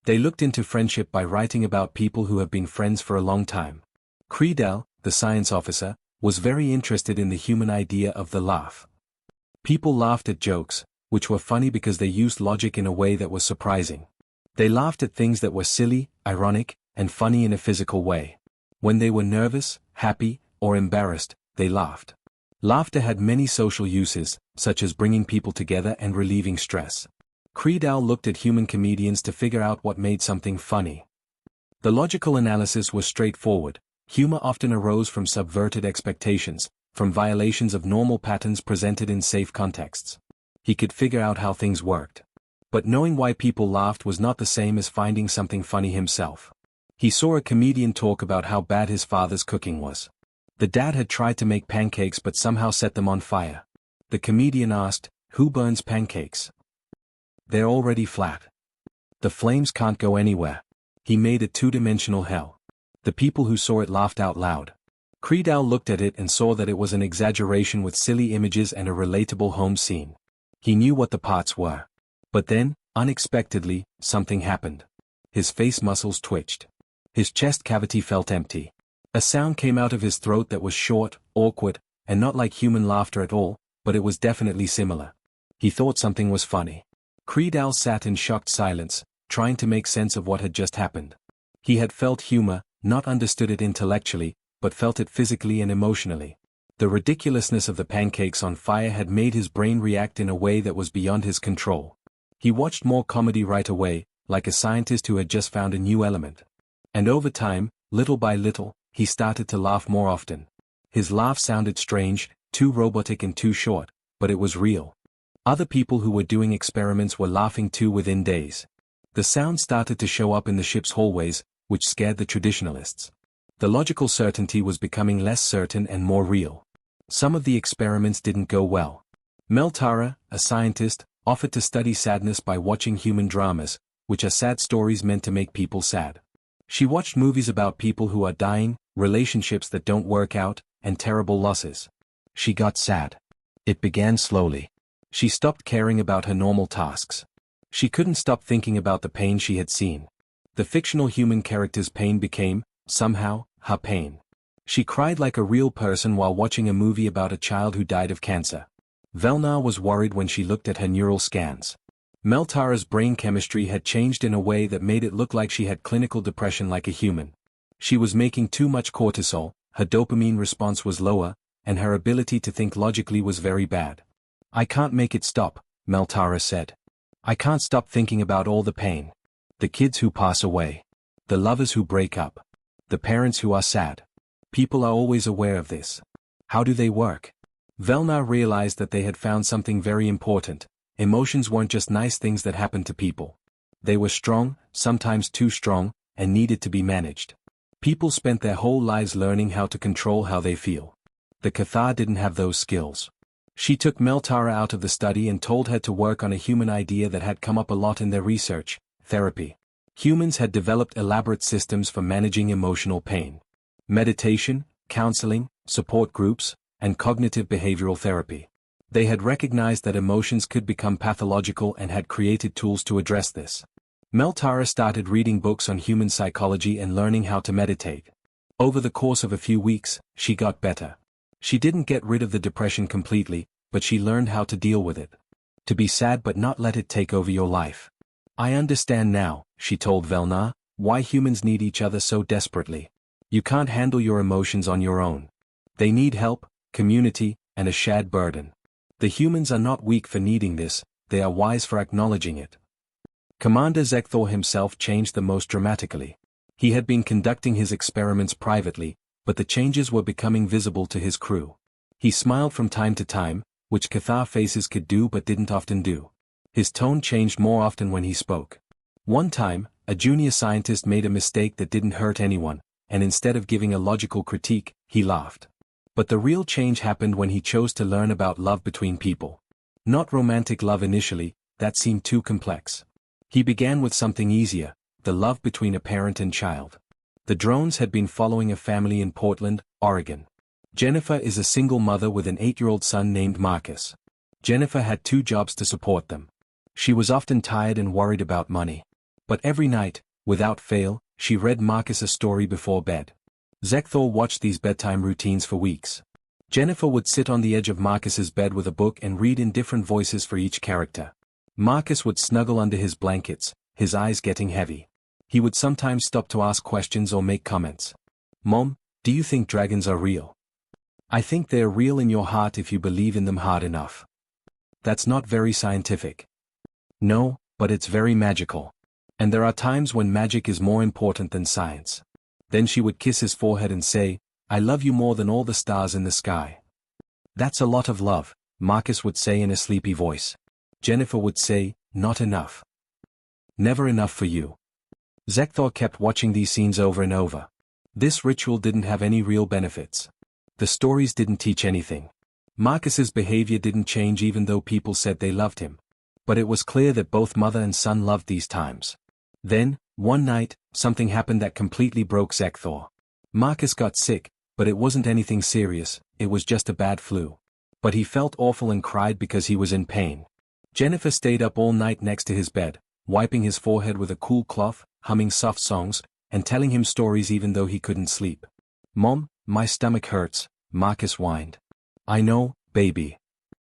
They looked into friendship by writing about people who have been friends for a long time. Creedel, the science officer, was very interested in the human idea of the laugh. People laughed at jokes, which were funny because they used logic in a way that was surprising. They laughed at things that were silly, ironic, and funny in a physical way. When they were nervous, happy, or embarrassed, they laughed. Laughter had many social uses, such as bringing people together and relieving stress. Creedal looked at human comedians to figure out what made something funny. The logical analysis was straightforward. Humor often arose from subverted expectations, from violations of normal patterns presented in safe contexts. He could figure out how things worked. But knowing why people laughed was not the same as finding something funny himself. He saw a comedian talk about how bad his father's cooking was. The dad had tried to make pancakes but somehow set them on fire. The comedian asked, "Who burns pancakes? They're already flat. The flames can't go anywhere." He made a two-dimensional hell. The people who saw it laughed out loud. Creedal looked at it and saw that it was an exaggeration with silly images and a relatable home scene. He knew what the parts were. But then, unexpectedly, something happened. His face muscles twitched. His chest cavity felt empty. A sound came out of his throat that was short, awkward, and not like human laughter at all, but it was definitely similar. He thought something was funny. Creedal sat in shocked silence, trying to make sense of what had just happened. He had felt humor, not understood it intellectually, but felt it physically and emotionally. The ridiculousness of the pancakes on fire had made his brain react in a way that was beyond his control. He watched more comedy right away, like a scientist who had just found a new element. And over time, little by little, he started to laugh more often. His laugh sounded strange, too robotic and too short, but it was real. Other people who were doing experiments were laughing too within days. The sound started to show up in the ship's hallways, which scared the traditionalists. The logical certainty was becoming less certain and more real. Some of the experiments didn't go well. Meltara, a scientist, offered to study sadness by watching human dramas, which are sad stories meant to make people sad. She watched movies about people who are dying, relationships that don't work out, and terrible losses. She got sad. It began slowly. She stopped caring about her normal tasks. She couldn't stop thinking about the pain she had seen. The fictional human character's pain became, somehow, her pain. She cried like a real person while watching a movie about a child who died of cancer. Velna was worried when she looked at her neural scans. Meltara's brain chemistry had changed in a way that made it look like she had clinical depression like a human. She was making too much cortisol, her dopamine response was lower, and her ability to think logically was very bad. "I can't make it stop," Meltara said. "I can't stop thinking about all the pain. The kids who pass away. The lovers who break up. The parents who are sad. People are always aware of this. How do they work?" Velna realized that they had found something very important. Emotions weren't just nice things that happened to people. They were strong, sometimes too strong, and needed to be managed. People spent their whole lives learning how to control how they feel. The Cathar didn't have those skills. She took Meltara out of the study and told her to work on a human idea that had come up a lot in their research: therapy. Humans had developed elaborate systems for managing emotional pain. Meditation, counseling, support groups, and cognitive behavioral therapy. They had recognized that emotions could become pathological and had created tools to address this. Meltara started reading books on human psychology and learning how to meditate. Over the course of a few weeks, she got better. She didn't get rid of the depression completely, but she learned how to deal with it. To be sad but not let it take over your life. "I understand now," she told Velna, "why humans need each other so desperately. You can't handle your emotions on your own. They need help, community, and a shared burden. The humans are not weak for needing this, they are wise for acknowledging it." Commander Zekthor himself changed the most dramatically. He had been conducting his experiments privately, but the changes were becoming visible to his crew. He smiled from time to time, which Cathar faces could do but didn't often do. His tone changed more often when he spoke. One time, a junior scientist made a mistake that didn't hurt anyone, and instead of giving a logical critique, he laughed. But the real change happened when he chose to learn about love between people. Not romantic love initially, that seemed too complex. He began with something easier, the love between a parent and child. The drones had been following a family in Portland, Oregon. Jennifer is a single mother with an 8-year-old son named Marcus. Jennifer had 2 jobs to support them. She was often tired and worried about money. But every night, without fail, she read Marcus a story before bed. Zekthor watched these bedtime routines for weeks. Jennifer would sit on the edge of Marcus's bed with a book and read in different voices for each character. Marcus would snuggle under his blankets, his eyes getting heavy. He would sometimes stop to ask questions or make comments. Mom, do you think dragons are real? I think they're real in your heart if you believe in them hard enough. That's not very scientific. No, but it's very magical. And there are times when magic is more important than science. Then she would kiss his forehead and say, I love you more than all the stars in the sky. That's a lot of love, Marcus would say in a sleepy voice. Jennifer would say, not enough. Never enough for you. Zekthor kept watching these scenes over and over. This ritual didn't have any real benefits. The stories didn't teach anything. Marcus's behavior didn't change even though people said they loved him. But it was clear that both mother and son loved these times. Then, one night, something happened that completely broke Zekthor. Marcus got sick, but it wasn't anything serious, it was just a bad flu. But he felt awful and cried because he was in pain. Jennifer stayed up all night next to his bed, wiping his forehead with a cool cloth, humming soft songs, and telling him stories even though he couldn't sleep. Mom, my stomach hurts, Marcus whined. I know, baby.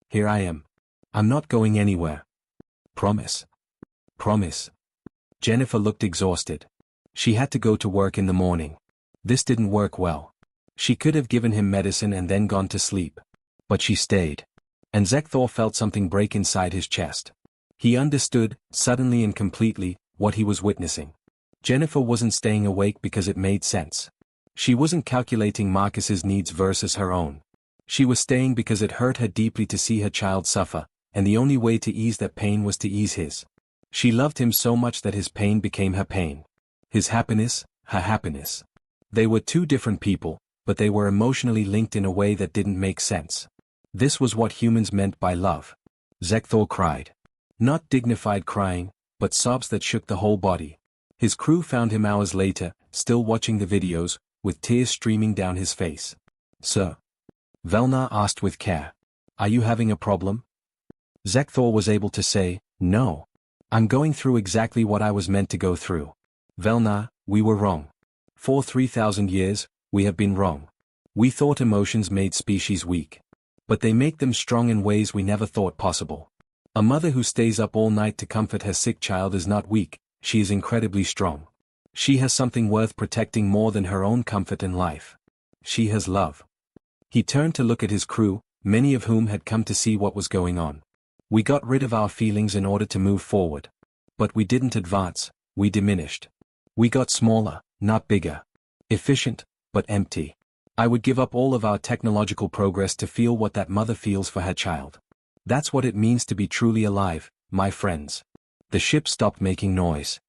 Here I am. I'm not going anywhere. Promise. Promise. Jennifer looked exhausted. She had to go to work in the morning. This didn't work well. She could have given him medicine and then gone to sleep. But she stayed. And Zekthor felt something break inside his chest. He understood, suddenly and completely, what he was witnessing. Jennifer wasn't staying awake because it made sense. She wasn't calculating Marcus's needs versus her own. She was staying because it hurt her deeply to see her child suffer, and the only way to ease that pain was to ease his. She loved him so much that his pain became her pain. His happiness, her happiness. They were two different people, but they were emotionally linked in a way that didn't make sense. This was what humans meant by love. Zekthor cried. Not dignified crying, but sobs that shook the whole body. His crew found him hours later, still watching the videos, with tears streaming down his face. Sir? Velnar asked with care. Are you having a problem? Zekthor was able to say, no. I'm going through exactly what I was meant to go through. Velnar, we were wrong. For 3,000 years, we have been wrong. We thought emotions made species weak. But they make them strong in ways we never thought possible. A mother who stays up all night to comfort her sick child is not weak, she is incredibly strong. She has something worth protecting more than her own comfort in life. She has love. He turned to look at his crew, many of whom had come to see what was going on. We got rid of our feelings in order to move forward. But we didn't advance, we diminished. We got smaller, not bigger. Efficient, but empty. I would give up all of our technological progress to feel what that mother feels for her child. That's what it means to be truly alive, my friends. The ship stopped making noise.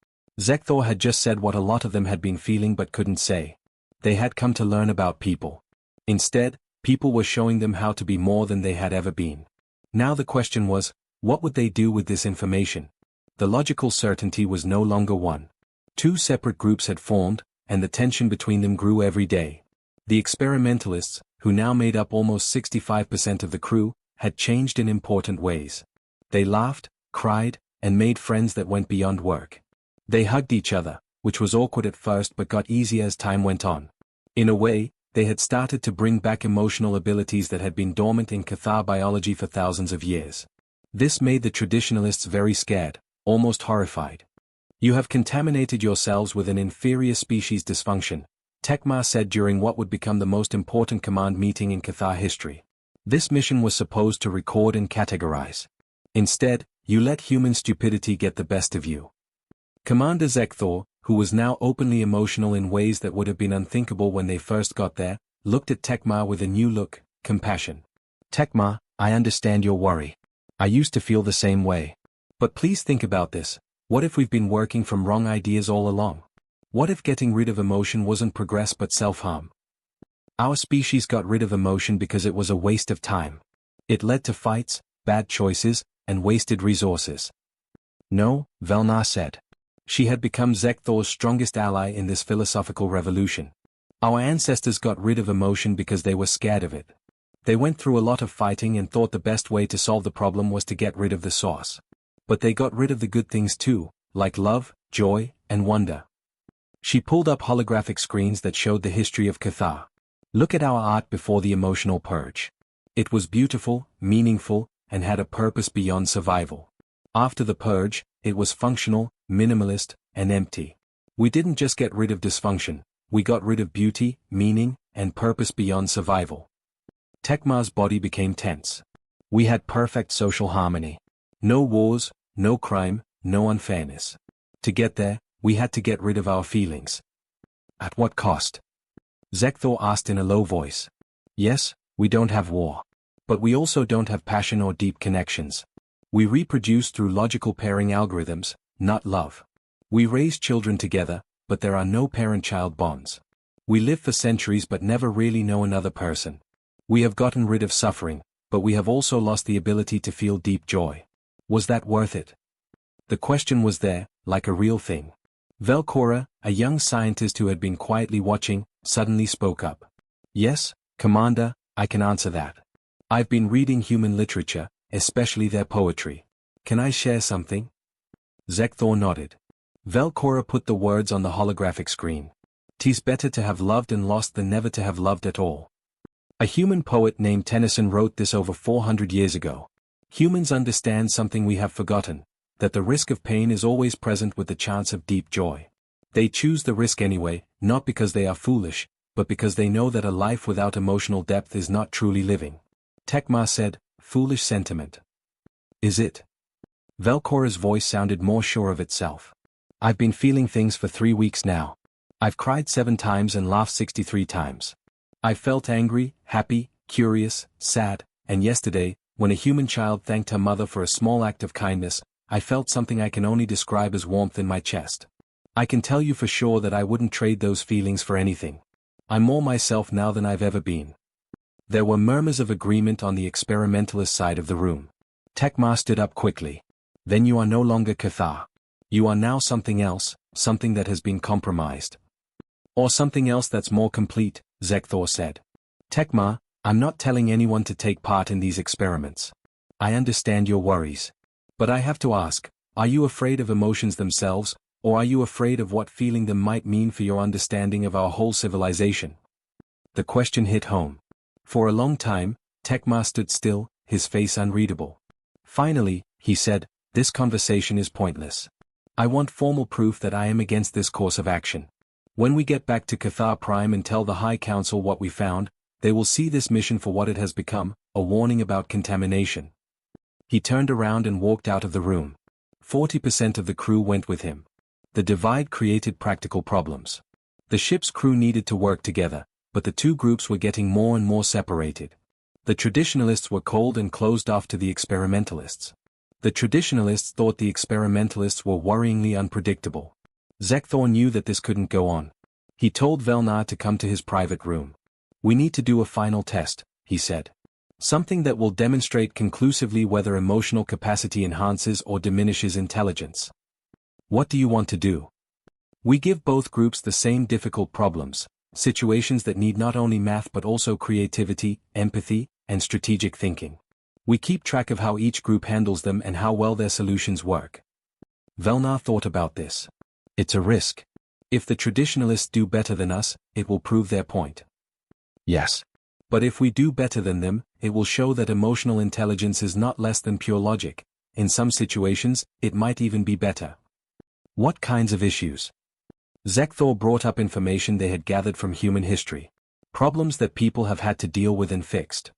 Zekthor had just said what a lot of them had been feeling but couldn't say. They had come to learn about people. Instead, people were showing them how to be more than they had ever been. Now the question was, what would they do with this information? The logical certainty was no longer one. Two separate groups had formed, and the tension between them grew every day. The experimentalists, who now made up almost 65% of the crew, had changed in important ways. They laughed, cried, and made friends that went beyond work. They hugged each other, which was awkward at first but got easier as time went on. In a way, they had started to bring back emotional abilities that had been dormant in Cathar biology for thousands of years. This made the traditionalists very scared, almost horrified. You have contaminated yourselves with an inferior species dysfunction, Tekmar said during what would become the most important command meeting in Cathar history. This mission was supposed to record and categorize. Instead, you let human stupidity get the best of you. Commander Zekthor, who was now openly emotional in ways that would have been unthinkable when they first got there, looked at Tekmar with a new look, compassion. Tekmar, I understand your worry. I used to feel the same way. But please think about this. What if we've been working from wrong ideas all along? What if getting rid of emotion wasn't progress but self-harm? Our species got rid of emotion because it was a waste of time. It led to fights, bad choices, and wasted resources. No, Velnar said. She had become Zekthor's strongest ally in this philosophical revolution. Our ancestors got rid of emotion because they were scared of it. They went through a lot of fighting and thought the best way to solve the problem was to get rid of the source. But they got rid of the good things too, like love, joy, and wonder. She pulled up holographic screens that showed the history of Cathar. Look at our art before the emotional purge. It was beautiful, meaningful, and had a purpose beyond survival. After the purge, it was functional, minimalist, and empty. We didn't just get rid of dysfunction, we got rid of beauty, meaning, and purpose beyond survival. Tecma's body became tense. We had perfect social harmony. No wars, no crime, no unfairness. To get there, we had to get rid of our feelings. At what cost? Zekthor asked in a low voice. Yes, we don't have war. But we also don't have passion or deep connections. We reproduce through logical pairing algorithms, not love. We raise children together, but there are no parent-child bonds. We live for centuries but never really know another person. We have gotten rid of suffering, but we have also lost the ability to feel deep joy. Was that worth it? The question was there, like a real thing. Velcora, a young scientist who had been quietly watching, suddenly spoke up. Yes, Commander, I can answer that. I've been reading human literature, especially their poetry. Can I share something? Zekthor nodded. Velcora put the words on the holographic screen. "'Tis better to have loved and lost than never to have loved at all." A human poet named Tennyson wrote this over 400 years ago. Humans understand something we have forgotten, that the risk of pain is always present with the chance of deep joy. They choose the risk anyway, not because they are foolish, but because they know that a life without emotional depth is not truly living. Tecma said, "Foolish sentiment." Is it? Velcora's voice sounded more sure of itself. I've been feeling things for 3 weeks now. I've cried 7 times and laughed 63 times. I've felt angry, happy, curious, sad, and yesterday, when a human child thanked her mother for a small act of kindness, I felt something I can only describe as warmth in my chest. I can tell you for sure that I wouldn't trade those feelings for anything. I'm more myself now than I've ever been. There were murmurs of agreement on the experimentalist side of the room. Tecma stood up quickly. Then you are no longer Cathar. You are now something else, something that has been compromised. Or something else that's more complete, Zekthor said. Tecma, I'm not telling anyone to take part in these experiments. I understand your worries. But I have to ask, are you afraid of emotions themselves, or are you afraid of what feeling them might mean for your understanding of our whole civilization? The question hit home. For a long time, Tecma stood still, his face unreadable. Finally, he said, this conversation is pointless. I want formal proof that I am against this course of action. When we get back to Cathar Prime and tell the High Council what we found, they will see this mission for what it has become, a warning about contamination. He turned around and walked out of the room. 40% of the crew went with him. The divide created practical problems. The ship's crew needed to work together, but the two groups were getting more and more separated. The traditionalists were cold and closed off to the experimentalists. The traditionalists thought the experimentalists were worryingly unpredictable. Zekthor knew that this couldn't go on. He told Velnar to come to his private room. We need to do a final test, he said. Something that will demonstrate conclusively whether emotional capacity enhances or diminishes intelligence. What do you want to do? We give both groups the same difficult problems, situations that need not only math but also creativity, empathy, and strategic thinking. We keep track of how each group handles them and how well their solutions work. Velnar thought about this. It's a risk. If the traditionalists do better than us, it will prove their point. Yes. But if we do better than them, it will show that emotional intelligence is not less than pure logic. In some situations, it might even be better. What kinds of issues? Zekthor brought up information they had gathered from human history. Problems that people have had to deal with and fixed.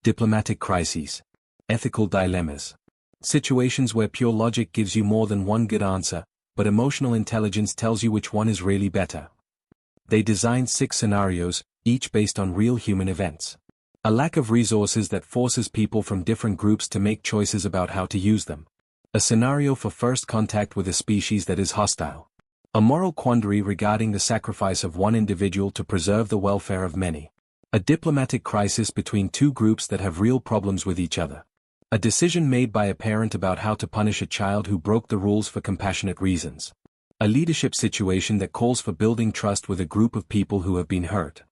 Diplomatic crises. Ethical dilemmas. Situations where pure logic gives you more than one good answer, but emotional intelligence tells you which one is really better. They designed 6 scenarios, each based on real human events. A lack of resources that forces people from different groups to make choices about how to use them. A scenario for first contact with a species that is hostile. A moral quandary regarding the sacrifice of one individual to preserve the welfare of many. A diplomatic crisis between two groups that have real problems with each other. A decision made by a parent about how to punish a child who broke the rules for compassionate reasons. A leadership situation that calls for building trust with a group of people who have been hurt.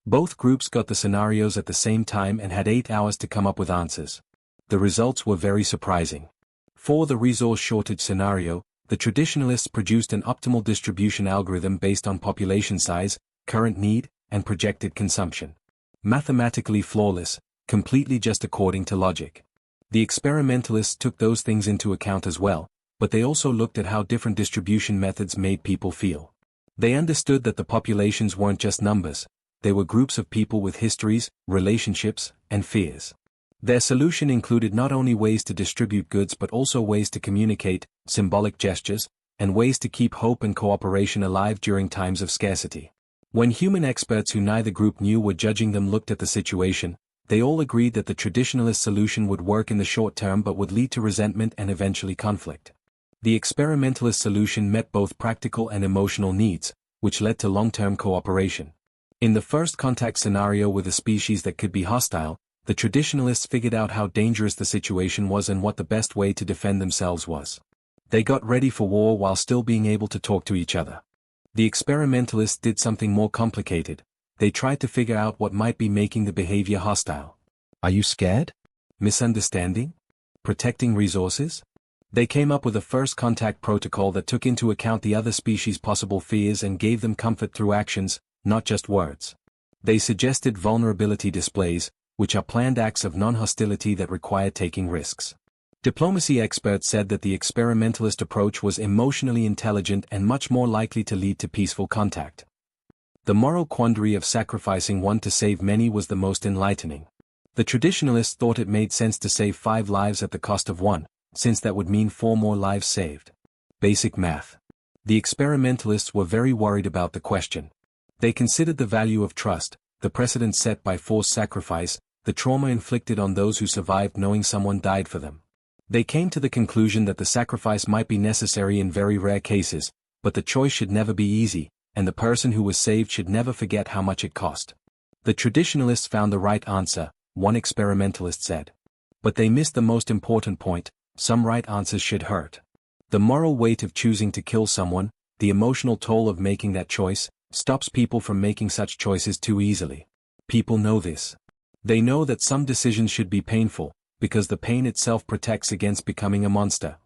Both groups got the scenarios at the same time and had 8 hours to come up with answers. The results were very surprising. For the resource shortage scenario, the traditionalists produced an optimal distribution algorithm based on population size, current need, and projected consumption. Mathematically flawless, completely just according to logic. The experimentalists took those things into account as well, but they also looked at how different distribution methods made people feel. They understood that the populations weren't just numbers, they were groups of people with histories, relationships, and fears. Their solution included not only ways to distribute goods but also ways to communicate, symbolic gestures, and ways to keep hope and cooperation alive during times of scarcity. When human experts who neither group knew were judging them looked at the situation, they all agreed that the traditionalist solution would work in the short term but would lead to resentment and eventually conflict. The experimentalist solution met both practical and emotional needs, which led to long-term cooperation. In the first contact scenario with a species that could be hostile, the traditionalists figured out how dangerous the situation was and what the best way to defend themselves was. They got ready for war while still being able to talk to each other. The experimentalists did something more complicated. They tried to figure out what might be making the behavior hostile. Are you scared? Misunderstanding? Protecting resources? They came up with a first contact protocol that took into account the other species' possible fears and gave them comfort through actions, not just words. They suggested vulnerability displays, which are planned acts of non-hostility that require taking risks. Diplomacy experts said that the experimentalist approach was emotionally intelligent and much more likely to lead to peaceful contact. The moral quandary of sacrificing one to save many was the most enlightening. The traditionalists thought it made sense to save 5 lives at the cost of 1, since that would mean 4 more lives saved. Basic math. The experimentalists were very worried about the question. They considered the value of trust, the precedent set by forced sacrifice, the trauma inflicted on those who survived knowing someone died for them. They came to the conclusion that the sacrifice might be necessary in very rare cases, but the choice should never be easy, and the person who was saved should never forget how much it cost. The traditionalists found the right answer, one experimentalist said. But they missed the most important point: some right answers should hurt. The moral weight of choosing to kill someone, the emotional toll of making that choice, stops people from making such choices too easily. People know this. They know that some decisions should be painful, because the pain itself protects against becoming a monster.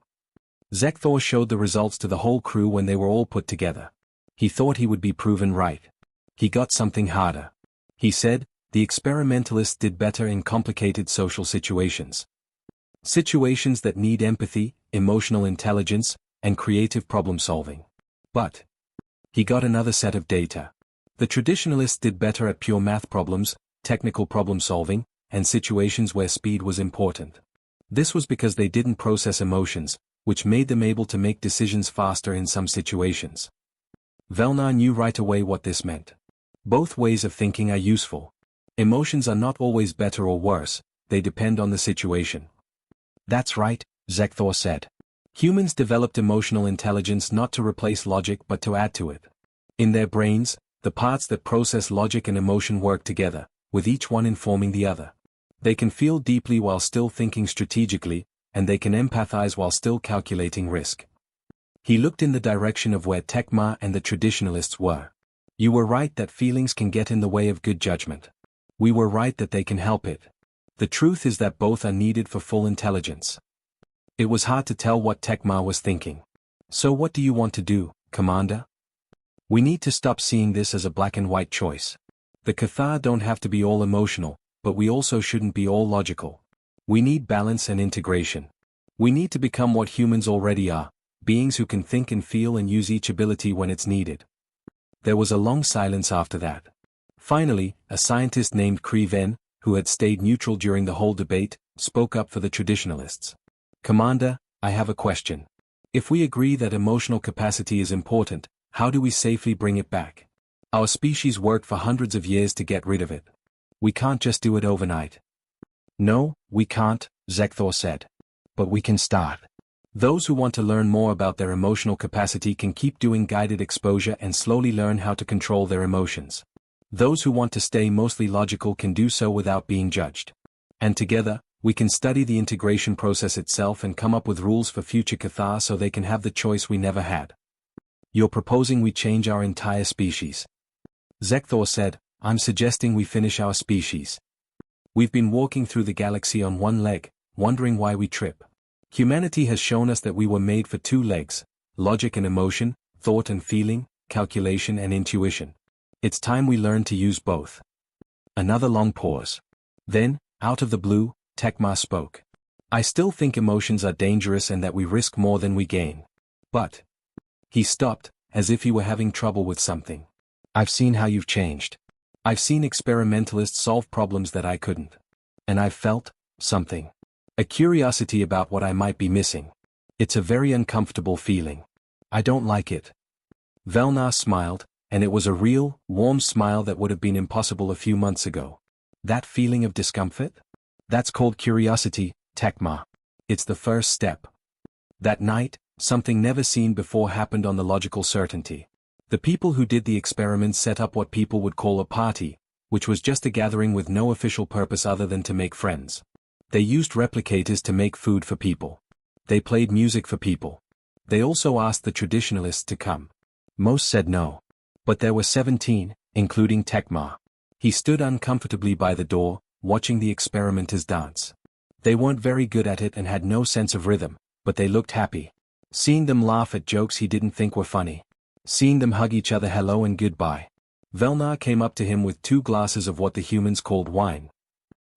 Zekthor showed the results to the whole crew when they were all put together. He thought he would be proven right. He got something harder. He said, the experimentalists did better in complicated social situations. Situations that need empathy, emotional intelligence, and creative problem-solving. But he got another set of data. The traditionalists did better at pure math problems, technical problem-solving, and situations where speed was important. This was because they didn't process emotions, which made them able to make decisions faster in some situations. Velnar knew right away what this meant. Both ways of thinking are useful. Emotions are not always better or worse, they depend on the situation. That's right, Zekthor said. Humans developed emotional intelligence not to replace logic but to add to it. In their brains, the parts that process logic and emotion work together, with each one informing the other. They can feel deeply while still thinking strategically, and they can empathize while still calculating risk. He looked in the direction of where Tekma and the traditionalists were. You were right that feelings can get in the way of good judgment. We were right that they can help it. The truth is that both are needed for full intelligence. It was hard to tell what Tekma was thinking. So what do you want to do, Commander? We need to stop seeing this as a black and white choice. The Cathar don't have to be all emotional, but we also shouldn't be all logical. We need balance and integration. We need to become what humans already are, beings who can think and feel and use each ability when it's needed. There was a long silence after that. Finally, a scientist named Kriven, who had stayed neutral during the whole debate, spoke up for the traditionalists. Commander, I have a question. If we agree that emotional capacity is important, how do we safely bring it back? Our species worked for hundreds of years to get rid of it. We can't just do it overnight. No, we can't, Zekthor said. But we can start. Those who want to learn more about their emotional capacity can keep doing guided exposure and slowly learn how to control their emotions. Those who want to stay mostly logical can do so without being judged. And together, we can study the integration process itself and come up with rules for future Cathar so they can have the choice we never had. You're proposing we change our entire species. Zekthor said, I'm suggesting we finish our species. We've been walking through the galaxy on one leg, wondering why we trip. Humanity has shown us that we were made for 2 legs, logic and emotion, thought and feeling, calculation and intuition. It's time we learn to use both. Another long pause. Then, out of the blue, Tekma spoke. I still think emotions are dangerous and that we risk more than we gain. But. He stopped, as if he were having trouble with something. I've seen how you've changed. I've seen experimentalists solve problems that I couldn't. And I've felt something. A curiosity about what I might be missing. It's a very uncomfortable feeling. I don't like it. Velnar smiled, and it was a real, warm smile that would have been impossible a few months ago. That feeling of discomfort? That's called curiosity, Tekma. It's the first step. That night, something never seen before happened on the logical certainty. The people who did the experiments set up what people would call a party, which was just a gathering with no official purpose other than to make friends. They used replicators to make food for people. They played music for people. They also asked the traditionalists to come. Most said no. But there were 17, including Tekma. He stood uncomfortably by the door, watching the experimenters dance. They weren't very good at it and had no sense of rhythm, but they looked happy. Seeing them laugh at jokes he didn't think were funny. Seeing them hug each other hello and goodbye. Velnar came up to him with 2 glasses of what the humans called wine.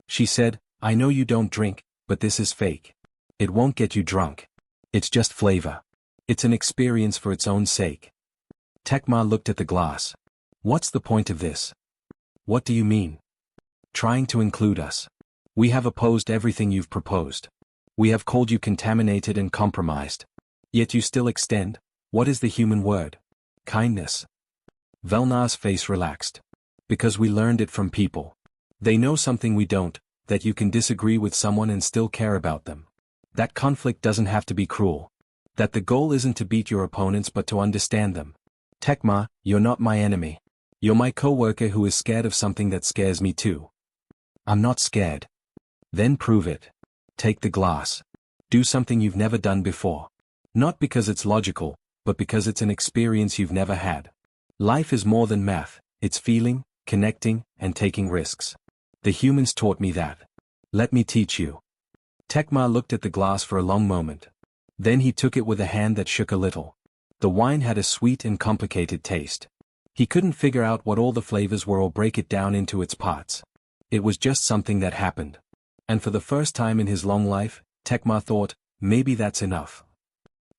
She said, I know you don't drink, but this is fake. It won't get you drunk. It's just flavor. It's an experience for its own sake. Tekma looked at the glass. What's the point of this? What do you mean? Trying to include us. We have opposed everything you've proposed. We have called you contaminated and compromised. Yet you still extend. What is the human word? Kindness. Velnar's face relaxed. Because we learned it from people. They know something we don't, that you can disagree with someone and still care about them. That conflict doesn't have to be cruel. That the goal isn't to beat your opponents but to understand them. Tekma, you're not my enemy. You're my co-worker who is scared of something that scares me too. I'm not scared. Then prove it. Take the glass. Do something you've never done before. Not because it's logical, but because it's an experience you've never had. Life is more than math, it's feeling, connecting, and taking risks. The humans taught me that. Let me teach you. Tekma looked at the glass for a long moment. Then he took it with a hand that shook a little. The wine had a sweet and complicated taste. He couldn't figure out what all the flavors were or break it down into its parts. It was just something that happened. And for the first time in his long life, Tekma thought, maybe that's enough.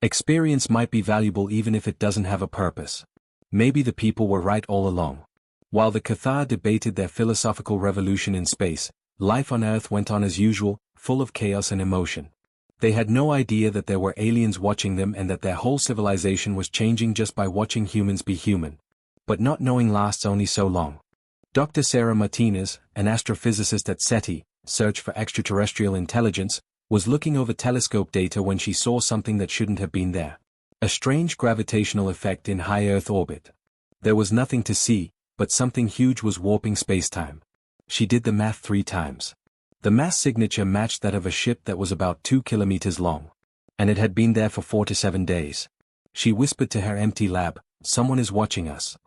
Experience might be valuable even if it doesn't have a purpose. Maybe the people were right all along. While the Cathar debated their philosophical revolution in space, life on Earth went on as usual, full of chaos and emotion. They had no idea that there were aliens watching them and that their whole civilization was changing just by watching humans be human. But not knowing lasts only so long. Dr. Sarah Martinez, an astrophysicist at SETI, Search for Extraterrestrial Intelligence, was looking over telescope data when she saw something that shouldn't have been there. A strange gravitational effect in high Earth orbit. There was nothing to see, but something huge was warping spacetime. She did the math 3 times. The mass signature matched that of a ship that was about 2 kilometers long. And it had been there for 4 to 7 days. She whispered to her empty lab, someone is watching us.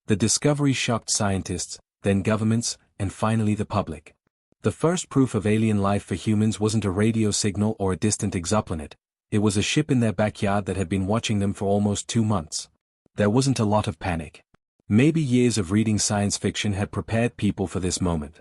The discovery shocked scientists, then governments, and finally the public. The first proof of alien life for humans wasn't a radio signal or a distant exoplanet. It was a ship in their backyard that had been watching them for almost 2 months. There wasn't a lot of panic. Maybe years of reading science fiction had prepared people for this moment.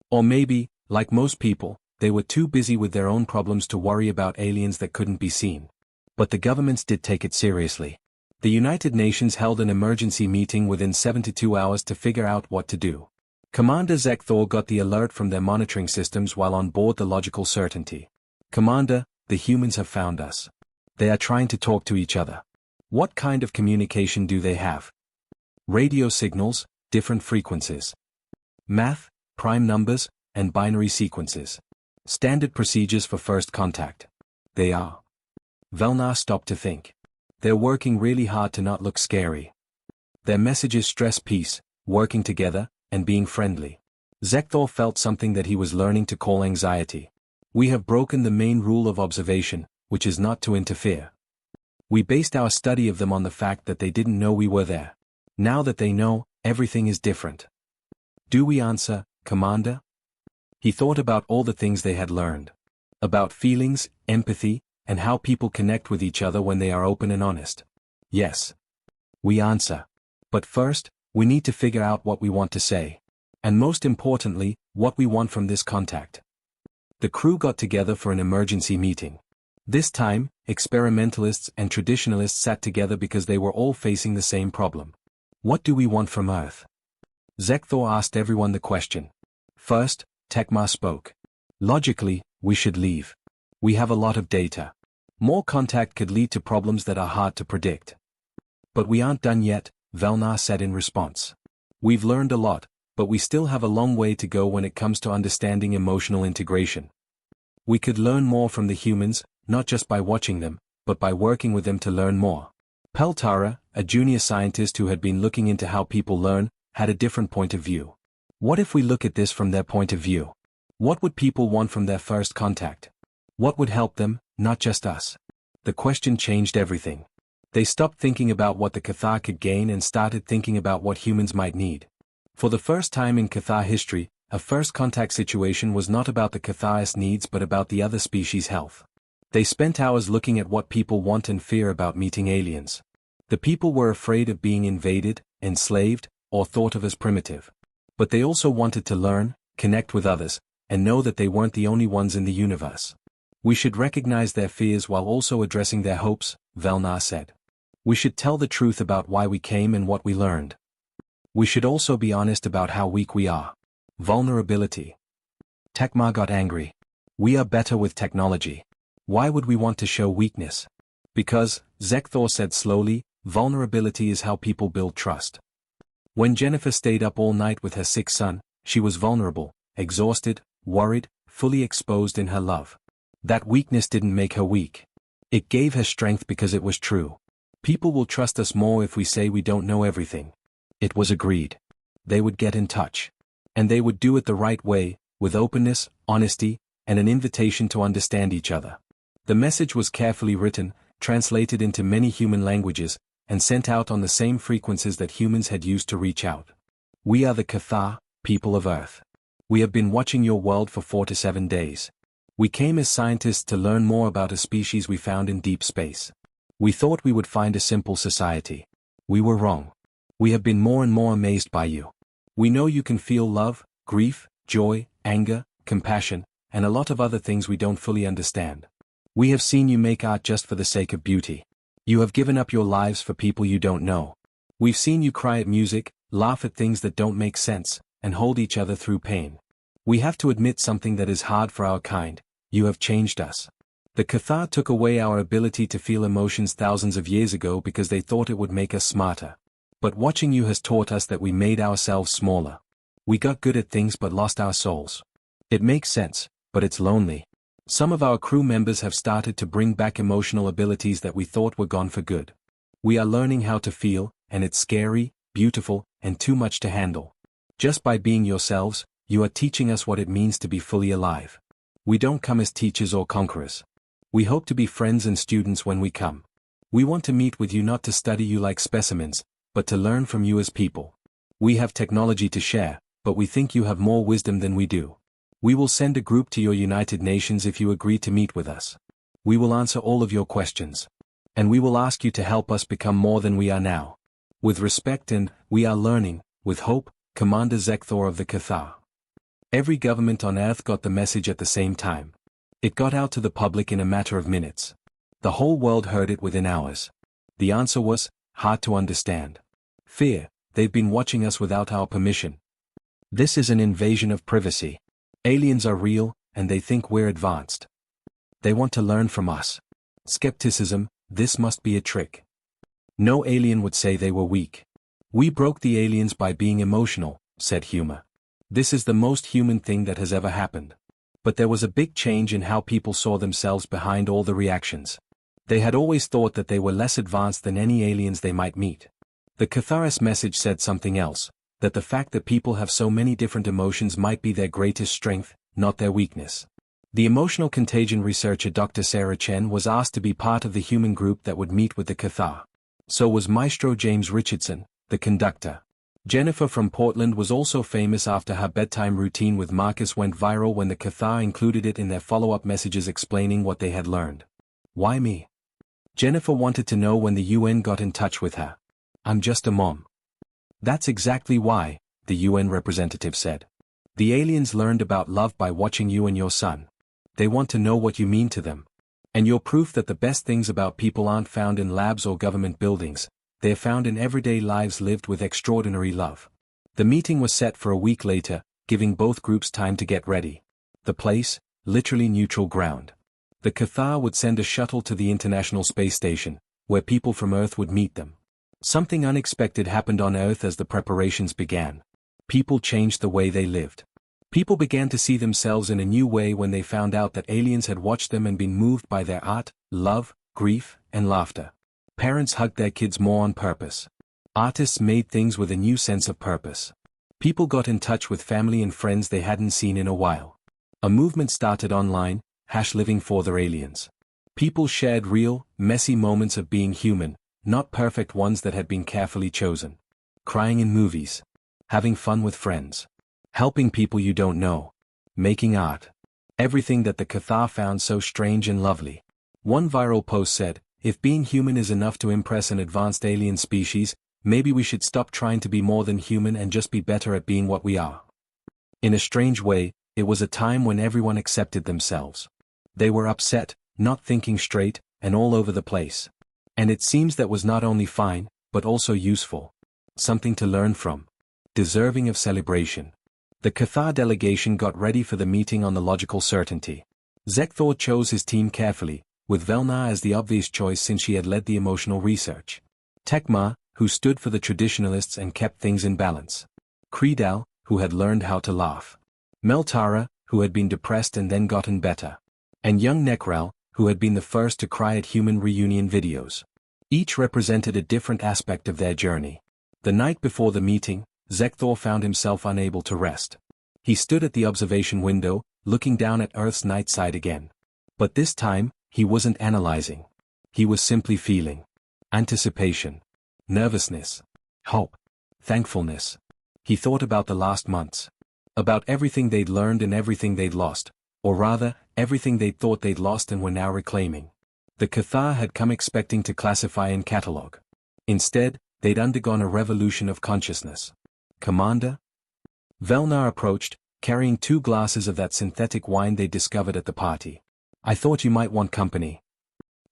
Or maybe, like most people, they were too busy with their own problems to worry about aliens that couldn't be seen. But the governments did take it seriously. The United Nations held an emergency meeting within 72 hours to figure out what to do. Commander Zekthor got the alert from their monitoring systems while on board the Logical Certainty. Commander, the humans have found us. They are trying to talk to each other. What kind of communication do they have? Radio signals, different frequencies. Math, prime numbers, and binary sequences. Standard procedures for first contact. They are. Velnar stopped to think. They're working really hard to not look scary. Their messages stress peace, working together, and being friendly. Zekthor felt something that he was learning to call anxiety. We have broken the main rule of observation, which is not to interfere. We based our study of them on the fact that they didn't know we were there. Now that they know, everything is different. Do we answer, Commander? He thought about all the things they had learned. About feelings, empathy, and how people connect with each other when they are open and honest. Yes. We answer. But first, we need to figure out what we want to say. And most importantly, what we want from this contact. The crew got together for an emergency meeting. This time, experimentalists and traditionalists sat together because they were all facing the same problem. What do we want from Earth? Zekthor asked everyone the question. First, Tekmar spoke. Logically, we should leave. We have a lot of data. More contact could lead to problems that are hard to predict. But we aren't done yet, Velnar said in response. We've learned a lot, but we still have a long way to go when it comes to understanding emotional integration. We could learn more from the humans, not just by watching them, but by working with them to learn more. Peltara, a junior scientist who had been looking into how people learn, had a different point of view. What if we look at this from their point of view? What would people want from their first contact? What would help them, not just us? The question changed everything. They stopped thinking about what the Cathar could gain and started thinking about what humans might need. For the first time in Cathar history, a first contact situation was not about the Cathar's needs but about the other species' health. They spent hours looking at what people want and fear about meeting aliens. The people were afraid of being invaded, enslaved, or thought of as primitive. But they also wanted to learn, connect with others, and know that they weren't the only ones in the universe. We should recognize their fears while also addressing their hopes, Velnar said. We should tell the truth about why we came and what we learned. We should also be honest about how weak we are. Vulnerability. Tekmar got angry. We are better with technology. Why would we want to show weakness? Because, Zekthor said slowly, vulnerability is how people build trust. When Jennifer stayed up all night with her sick son, she was vulnerable, exhausted, worried, fully exposed in her love. That weakness didn't make her weak. It gave her strength because it was true. People will trust us more if we say we don't know everything. It was agreed. They would get in touch. And they would do it the right way, with openness, honesty, and an invitation to understand each other. The message was carefully written, translated into many human languages, and sent out on the same frequencies that humans had used to reach out. We are the Cathar, people of Earth. We have been watching your world for 4 to 7 days. We came as scientists to learn more about a species we found in deep space. We thought we would find a simple society. We were wrong. We have been more and more amazed by you. We know you can feel love, grief, joy, anger, compassion, and a lot of other things we don't fully understand. We have seen you make art just for the sake of beauty. You have given up your lives for people you don't know. We've seen you cry at music, laugh at things that don't make sense, and hold each other through pain. We have to admit something that is hard for our kind. You have changed us. The Cathar took away our ability to feel emotions thousands of years ago because they thought it would make us smarter. But watching you has taught us that we made ourselves smaller. We got good at things but lost our souls. It makes sense, but it's lonely. Some of our crew members have started to bring back emotional abilities that we thought were gone for good. We are learning how to feel, and it's scary, beautiful, and too much to handle. Just by being yourselves, you are teaching us what it means to be fully alive. We don't come as teachers or conquerors. We hope to be friends and students when we come. We want to meet with you not to study you like specimens, but to learn from you as people. We have technology to share, but we think you have more wisdom than we do. We will send a group to your United Nations if you agree to meet with us. We will answer all of your questions. And we will ask you to help us become more than we are now. With respect and, we are learning, with hope, Commander Zekthor of the Cathar. Every government on Earth got the message at the same time. It got out to the public in a matter of minutes. The whole world heard it within hours. The answer was, hard to understand. Fear, they've been watching us without our permission. This is an invasion of privacy. Aliens are real, and they think we're advanced. They want to learn from us. Skepticism, this must be a trick. No alien would say they were weak. We broke the aliens by being emotional, said Humor. This is the most human thing that has ever happened. But there was a big change in how people saw themselves behind all the reactions. They had always thought that they were less advanced than any aliens they might meet. The Cathar's message said something else, that the fact that people have so many different emotions might be their greatest strength, not their weakness. The emotional contagion researcher Dr. Sarah Chen was asked to be part of the human group that would meet with the Cathar. So was Maestro James Richardson, the conductor. Jennifer from Portland was also famous after her bedtime routine with Marcus went viral when the Cathar included it in their follow-up messages explaining what they had learned. Why me? Jennifer wanted to know when the UN got in touch with her. I'm just a mom. That's exactly why, the UN representative said. The aliens learned about love by watching you and your son. They want to know what you mean to them. And you're proof that the best things about people aren't found in labs or government buildings, they're found in everyday lives lived with extraordinary love. The meeting was set for a week later, giving both groups time to get ready. The place, literally neutral ground. The Cathar would send a shuttle to the International Space Station, where people from Earth would meet them. Something unexpected happened on Earth as the preparations began. People changed the way they lived. People began to see themselves in a new way when they found out that aliens had watched them and been moved by their art, love, grief, and laughter. Parents hugged their kids more on purpose. Artists made things with a new sense of purpose. People got in touch with family and friends they hadn't seen in a while. A movement started online, #living for their aliens. People shared real, messy moments of being human, not perfect ones that had been carefully chosen. Crying in movies. Having fun with friends. Helping people you don't know. Making art. Everything that the Cathar found so strange and lovely. One viral post said, "If being human is enough to impress an advanced alien species, maybe we should stop trying to be more than human and just be better at being what we are." In a strange way, it was a time when everyone accepted themselves. They were upset, not thinking straight, and all over the place. And it seems that was not only fine, but also useful. Something to learn from. Deserving of celebration. The Cathar delegation got ready for the meeting on the logical certainty. Zekthor chose his team carefully, with Velna as the obvious choice since she had led the emotional research. Tekma, who stood for the traditionalists and kept things in balance. Kredal, who had learned how to laugh. Meltara, who had been depressed and then gotten better. And young Nekral, who had been the first to cry at human reunion videos. Each represented a different aspect of their journey. The night before the meeting, Zekthor found himself unable to rest. He stood at the observation window, looking down at Earth's night side again. But this time, he wasn't analyzing. He was simply feeling. Anticipation. Nervousness. Hope. Thankfulness. He thought about the last months. About everything they'd learned and everything they'd lost. Or rather, everything they'd thought they'd lost and were now reclaiming. The Cathar had come expecting to classify and catalogue. Instead, they'd undergone a revolution of consciousness. "Commander?" Velnar approached, carrying 2 glasses of that synthetic wine they discovered at the party. "I thought you might want company."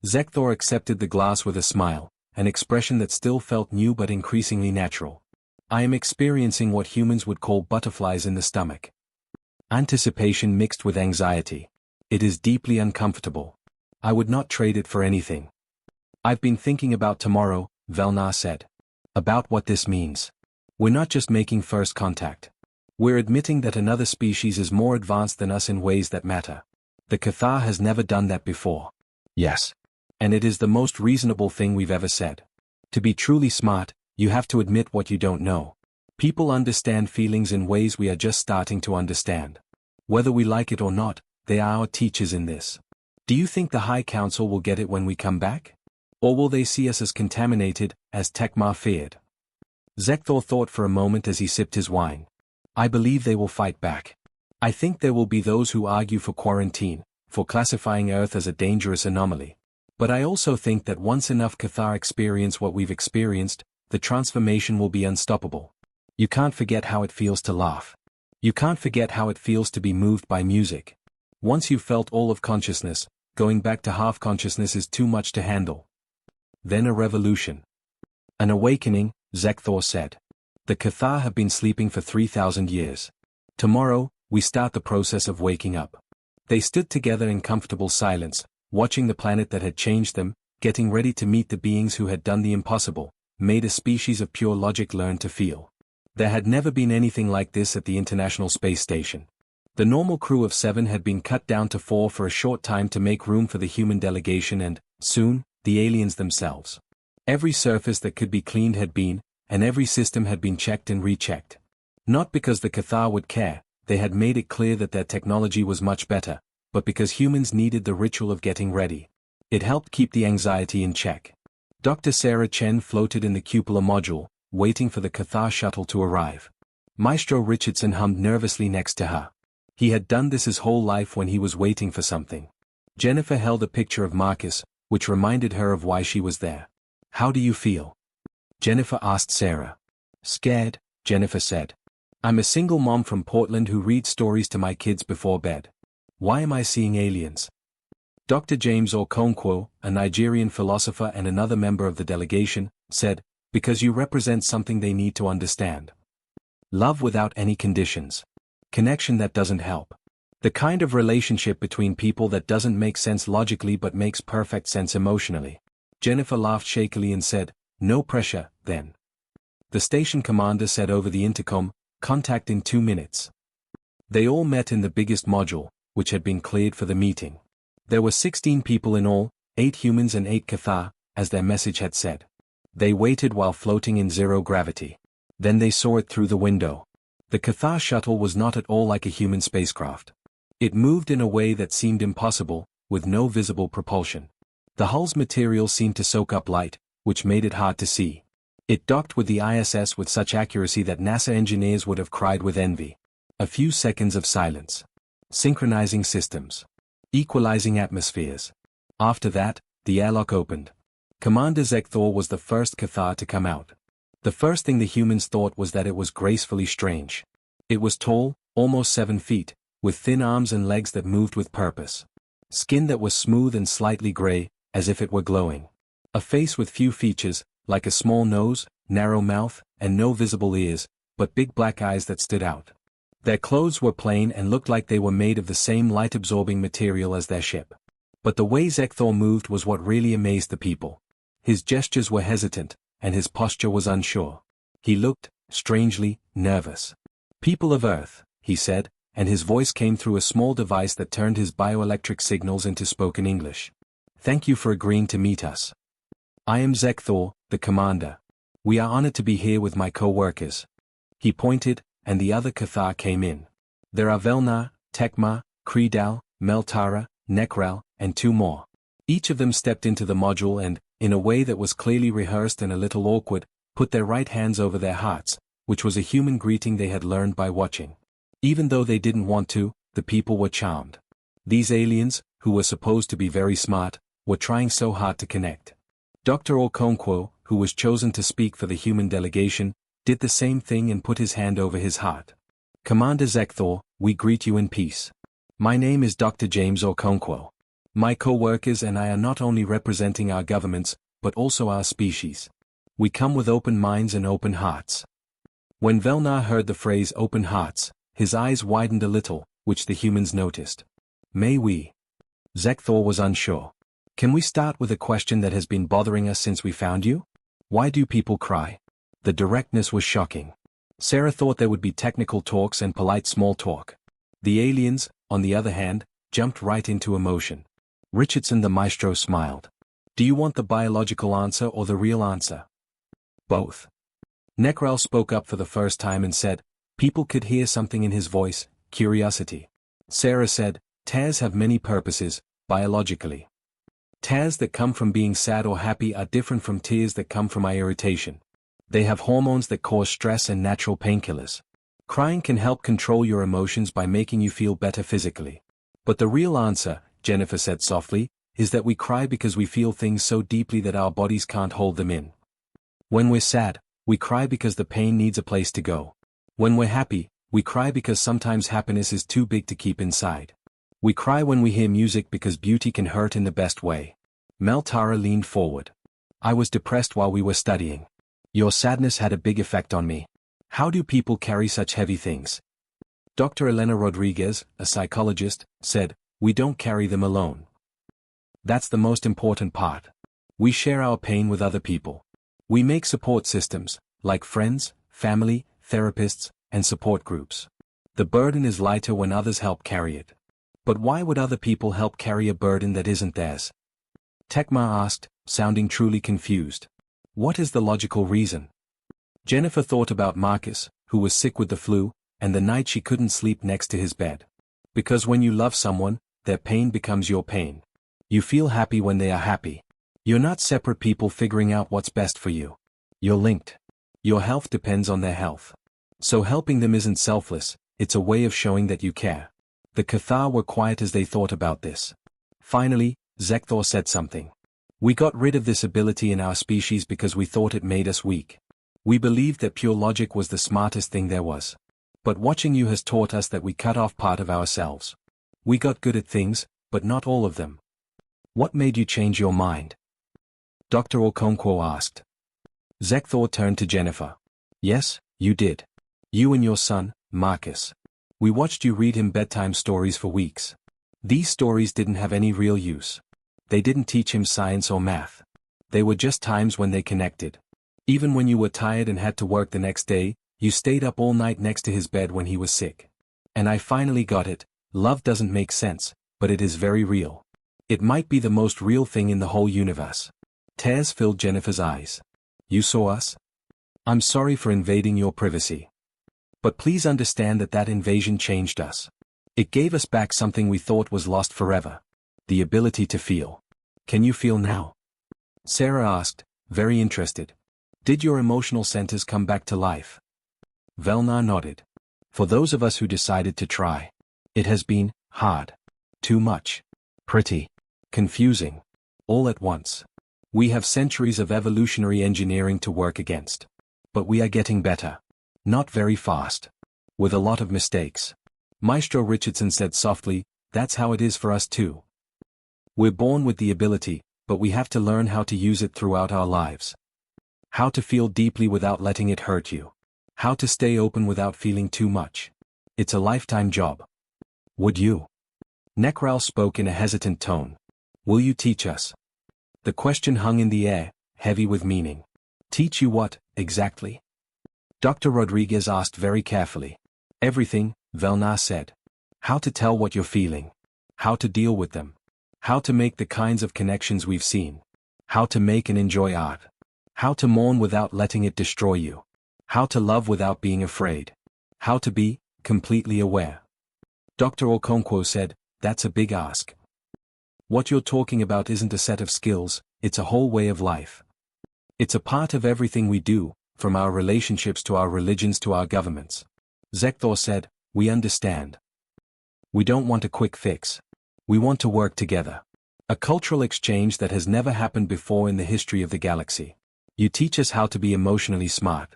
Zekthor accepted the glass with a smile, an expression that still felt new but increasingly natural. "I am experiencing what humans would call butterflies in the stomach. Anticipation mixed with anxiety. It is deeply uncomfortable. I would not trade it for anything." "I've been thinking about tomorrow," Velnar said. "About what this means. We're not just making first contact. We're admitting that another species is more advanced than us in ways that matter. The Cathar has never done that before." "Yes. And it is the most reasonable thing we've ever said. To be truly smart, you have to admit what you don't know. People understand feelings in ways we are just starting to understand. Whether we like it or not, they are our teachers in this. Do you think the High Council will get it when we come back? Or will they see us as contaminated, as Tekmar feared?" Zekthor thought for a moment as he sipped his wine. "I believe they will fight back. I think there will be those who argue for quarantine, for classifying Earth as a dangerous anomaly. But I also think that once enough Cathar experience what we've experienced, the transformation will be unstoppable. You can't forget how it feels to laugh. You can't forget how it feels to be moved by music. Once you've felt all of consciousness, going back to half consciousness is too much to handle." Then a revolution. "An awakening," Zekthor said. "The Cathar have been sleeping for 3,000 years. Tomorrow, we start the process of waking up." They stood together in comfortable silence, watching the planet that had changed them, getting ready to meet the beings who had done the impossible, made a species of pure logic learn to feel. There had never been anything like this at the International Space Station. The normal crew of 7 had been cut down to 4 for a short time to make room for the human delegation and, soon, the aliens themselves. Every surface that could be cleaned had been, and every system had been checked and rechecked. Not because the Cathar would care, they had made it clear that their technology was much better, but because humans needed the ritual of getting ready. It helped keep the anxiety in check. Dr. Sarah Chen floated in the cupola module, waiting for the Cathar shuttle to arrive. Maestro Richardson hummed nervously next to her. He had done this his whole life when he was waiting for something. Jennifer held a picture of Marcus, which reminded her of why she was there. "How do you feel?" Jennifer asked Sarah. "Scared," Jennifer said. "I'm a single mom from Portland who reads stories to my kids before bed. Why am I seeing aliens? Dr. James Okonkwo, a Nigerian philosopher and another member of the delegation, said, because you represent something they need to understand. Love without any conditions. Connection that doesn't help. The kind of relationship between people that doesn't make sense logically but makes perfect sense emotionally. Jennifer laughed shakily and said, no pressure, then. The station commander said over the intercom, contact in 2 minutes. They all met in the biggest module, which had been cleared for the meeting. There were 16 people in all, 8 humans and 8 Cathar, as their message had said. They waited while floating in zero gravity. Then they saw it through the window. The Cathar shuttle was not at all like a human spacecraft. It moved in a way that seemed impossible, with no visible propulsion. The hull's material seemed to soak up light, which made it hard to see. It docked with the ISS with such accuracy that NASA engineers would have cried with envy. A few seconds of silence. Synchronizing systems. Equalizing atmospheres. After that, the airlock opened. Commander Zekthor was the first Cathar to come out. The first thing the humans thought was that it was gracefully strange. It was tall, almost 7 feet, with thin arms and legs that moved with purpose. Skin that was smooth and slightly gray, as if it were glowing. A face with few features, like a small nose, narrow mouth, and no visible ears, but big black eyes that stood out. Their clothes were plain and looked like they were made of the same light-absorbing material as their ship. But the way Zekthor moved was what really amazed the people. His gestures were hesitant, and his posture was unsure. He looked, strangely, nervous. People of Earth, he said, and his voice came through a small device that turned his bioelectric signals into spoken English. Thank you for agreeing to meet us. I am Zekthor, the commander. We are honored to be here with my co-workers. He pointed, and the other Cathar came in. There are Velnar, Tekma, Kredal, Meltara, Nekral, and 2 more. Each of them stepped into the module and, in a way that was clearly rehearsed and a little awkward, put their right hands over their hearts, which was a human greeting they had learned by watching. Even though they didn't want to, the people were charmed. These aliens, who were supposed to be very smart, were trying so hard to connect. Dr. Okonkwo, who was chosen to speak for the human delegation, did the same thing and put his hand over his heart. Commander Zekthor, we greet you in peace. My name is Dr. James Okonkwo. My co-workers and I are not only representing our governments, but also our species. We come with open minds and open hearts. When Velnar heard the phrase open hearts, his eyes widened a little, which the humans noticed. May we? Zekthor was unsure. Can we start with a question that has been bothering us since we found you? Why do people cry? The directness was shocking. Sarah thought there would be technical talks and polite small talk. The aliens, on the other hand, jumped right into emotion. Richardson the maestro smiled. Do you want the biological answer or the real answer? Both. Nekral spoke up for the first time and said, people could hear something in his voice, curiosity. Sarah said, tears have many purposes, biologically. Tears that come from being sad or happy are different from tears that come from irritation. They have hormones that cause stress and natural painkillers. Crying can help control your emotions by making you feel better physically. But the real answer, Jennifer said softly, is that we cry because we feel things so deeply that our bodies can't hold them in. When we're sad, we cry because the pain needs a place to go. When we're happy, we cry because sometimes happiness is too big to keep inside. We cry when we hear music because beauty can hurt in the best way. Meltara leaned forward. I was depressed while we were studying. Your sadness had a big effect on me. How do people carry such heavy things? Dr. Elena Rodriguez, a psychologist, said, we don't carry them alone. That's the most important part. We share our pain with other people. We make support systems, like friends, family, therapists, and support groups. The burden is lighter when others help carry it. But why would other people help carry a burden that isn't theirs? Tekma asked, sounding truly confused. What is the logical reason? Jennifer thought about Marcus, who was sick with the flu, and the night she couldn't sleep next to his bed. Because when you love someone, their pain becomes your pain. You feel happy when they are happy. You're not separate people figuring out what's best for you. You're linked. Your health depends on their health. So helping them isn't selfless, it's a way of showing that you care. The Cathar were quiet as they thought about this. Finally, Zekthor said something. We got rid of this ability in our species because we thought it made us weak. We believed that pure logic was the smartest thing there was. But watching you has taught us that we cut off part of ourselves. We got good at things, but not all of them. What made you change your mind? Dr. Okonkwo asked. Zekthor turned to Jennifer. Yes, you did. You and your son, Marcus. We watched you read him bedtime stories for weeks. These stories didn't have any real use. They didn't teach him science or math. They were just times when they connected. Even when you were tired and had to work the next day, you stayed up all night next to his bed when he was sick. And I finally got it. Love doesn't make sense, but it is very real. It might be the most real thing in the whole universe. Tears filled Jennifer's eyes. You saw us? I'm sorry for invading your privacy. But please understand that invasion changed us. It gave us back something we thought was lost forever. The ability to feel. Can you feel now? Sarah asked, very interested. Did your emotional centers come back to life? Velnar nodded. For those of us who decided to try. It has been hard. Too much. Pretty. Confusing. All at once. We have centuries of evolutionary engineering to work against. But we are getting better. Not very fast. With a lot of mistakes. Maestro Richardson said softly, that's how it is for us too. We're born with the ability, but we have to learn how to use it throughout our lives. How to feel deeply without letting it hurt you. How to stay open without feeling too much. It's a lifetime job. Would you? Nekral spoke in a hesitant tone. Will you teach us? The question hung in the air, heavy with meaning. Teach you what, exactly? Dr. Rodriguez asked very carefully. Everything, Velnar said. How to tell what you're feeling. How to deal with them. How to make the kinds of connections we've seen. How to make and enjoy art. How to mourn without letting it destroy you. How to love without being afraid. How to be completely aware. Dr. Okonkwo said, that's a big ask. What you're talking about isn't a set of skills, it's a whole way of life. It's a part of everything we do, from our relationships to our religions to our governments. Zekthor said, we understand. We don't want a quick fix. We want to work together. A cultural exchange that has never happened before in the history of the galaxy. You teach us how to be emotionally smart.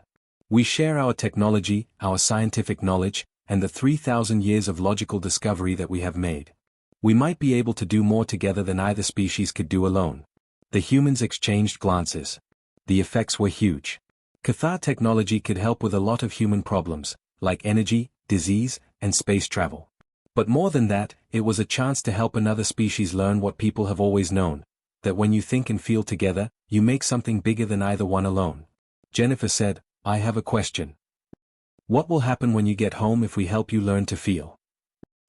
We share our technology, our scientific knowledge, and the 3,000 years of logical discovery that we have made. We might be able to do more together than either species could do alone. The humans exchanged glances. The effects were huge. Cathar technology could help with a lot of human problems, like energy, disease, and space travel. But more than that, it was a chance to help another species learn what people have always known, that when you think and feel together, you make something bigger than either one alone. Jennifer said, I have a question. What will happen when you get home if we help you learn to feel?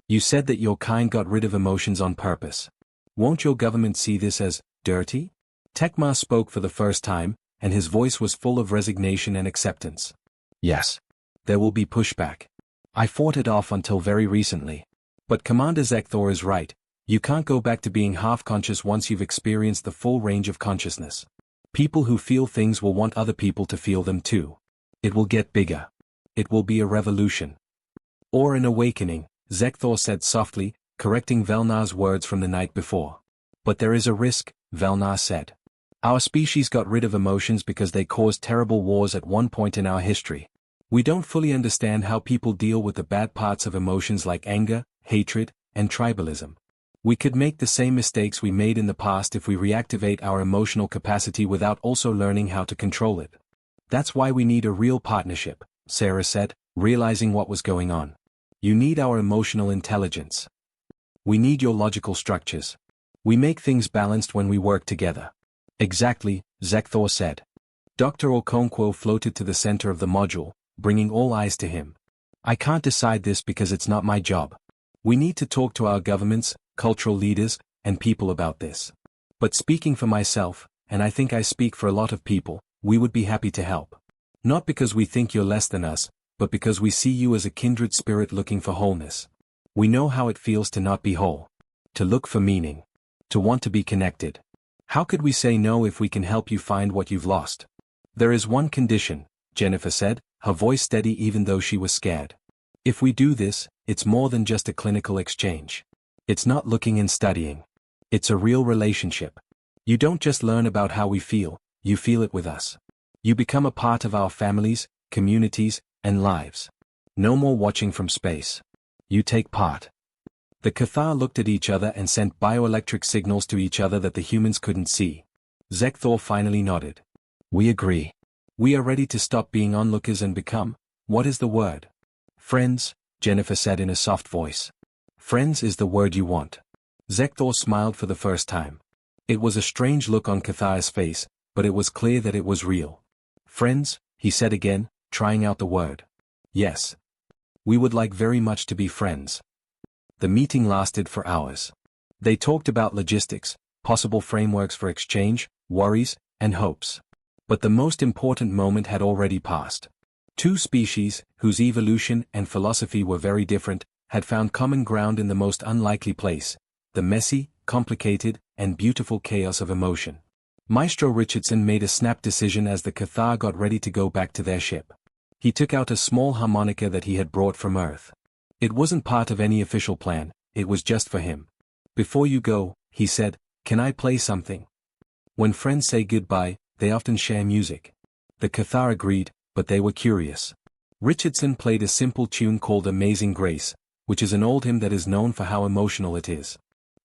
You said that your kind got rid of emotions on purpose. Won't your government see this as dirty? Tekmar spoke for the first time, and his voice was full of resignation and acceptance. Yes. There will be pushback. I fought it off until very recently. But Commander Zekthor is right, you can't go back to being half-conscious once you've experienced the full range of consciousness. People who feel things will want other people to feel them too. It will get bigger. It will be a revolution. Or an awakening, Zekthor said softly, correcting Velnar's words from the night before. But there is a risk, Velnar said. Our species got rid of emotions because they caused terrible wars at one point in our history. We don't fully understand how people deal with the bad parts of emotions like anger, hatred, and tribalism. We could make the same mistakes we made in the past if we reactivate our emotional capacity without also learning how to control it. That's why we need a real partnership, Sarah said, realizing what was going on. You need our emotional intelligence. We need your logical structures. We make things balanced when we work together. Exactly, Zekthor said. Dr. Okonkwo floated to the center of the module, bringing all eyes to him. I can't decide this because it's not my job. We need to talk to our governments, cultural leaders, and people about this. But speaking for myself, and I think I speak for a lot of people, we would be happy to help. Not because we think you're less than us, but because we see you as a kindred spirit looking for wholeness. We know how it feels to not be whole. To look for meaning. To want to be connected. How could we say no if we can help you find what you've lost? There is one condition, Jennifer said, her voice steady even though she was scared. If we do this, it's more than just a clinical exchange. It's not looking and studying. It's a real relationship. You don't just learn about how we feel, you feel it with us. You become a part of our families, communities, and lives. No more watching from space. You take part. The Cathar looked at each other and sent bioelectric signals to each other that the humans couldn't see. Zekthor finally nodded. We agree. We are ready to stop being onlookers and become, what is the word? Friends, Jennifer said in a soft voice. Friends is the word you want. Zekthor smiled for the first time. It was a strange look on Cathar's face, but it was clear that it was real. Friends, he said again, trying out the word. Yes. We would like very much to be friends. The meeting lasted for hours. They talked about logistics, possible frameworks for exchange, worries, and hopes. But the most important moment had already passed. Two species, whose evolution and philosophy were very different, had found common ground in the most unlikely place, the messy, complicated, and beautiful chaos of emotion. Maestro Richardson made a snap decision as the Cathar got ready to go back to their ship. He took out a small harmonica that he had brought from Earth. It wasn't part of any official plan, it was just for him. Before you go, he said, can I play something? When friends say goodbye, they often share music. The Cathar agreed, but they were curious. Richardson played a simple tune called Amazing Grace, which is an old hymn that is known for how emotional it is.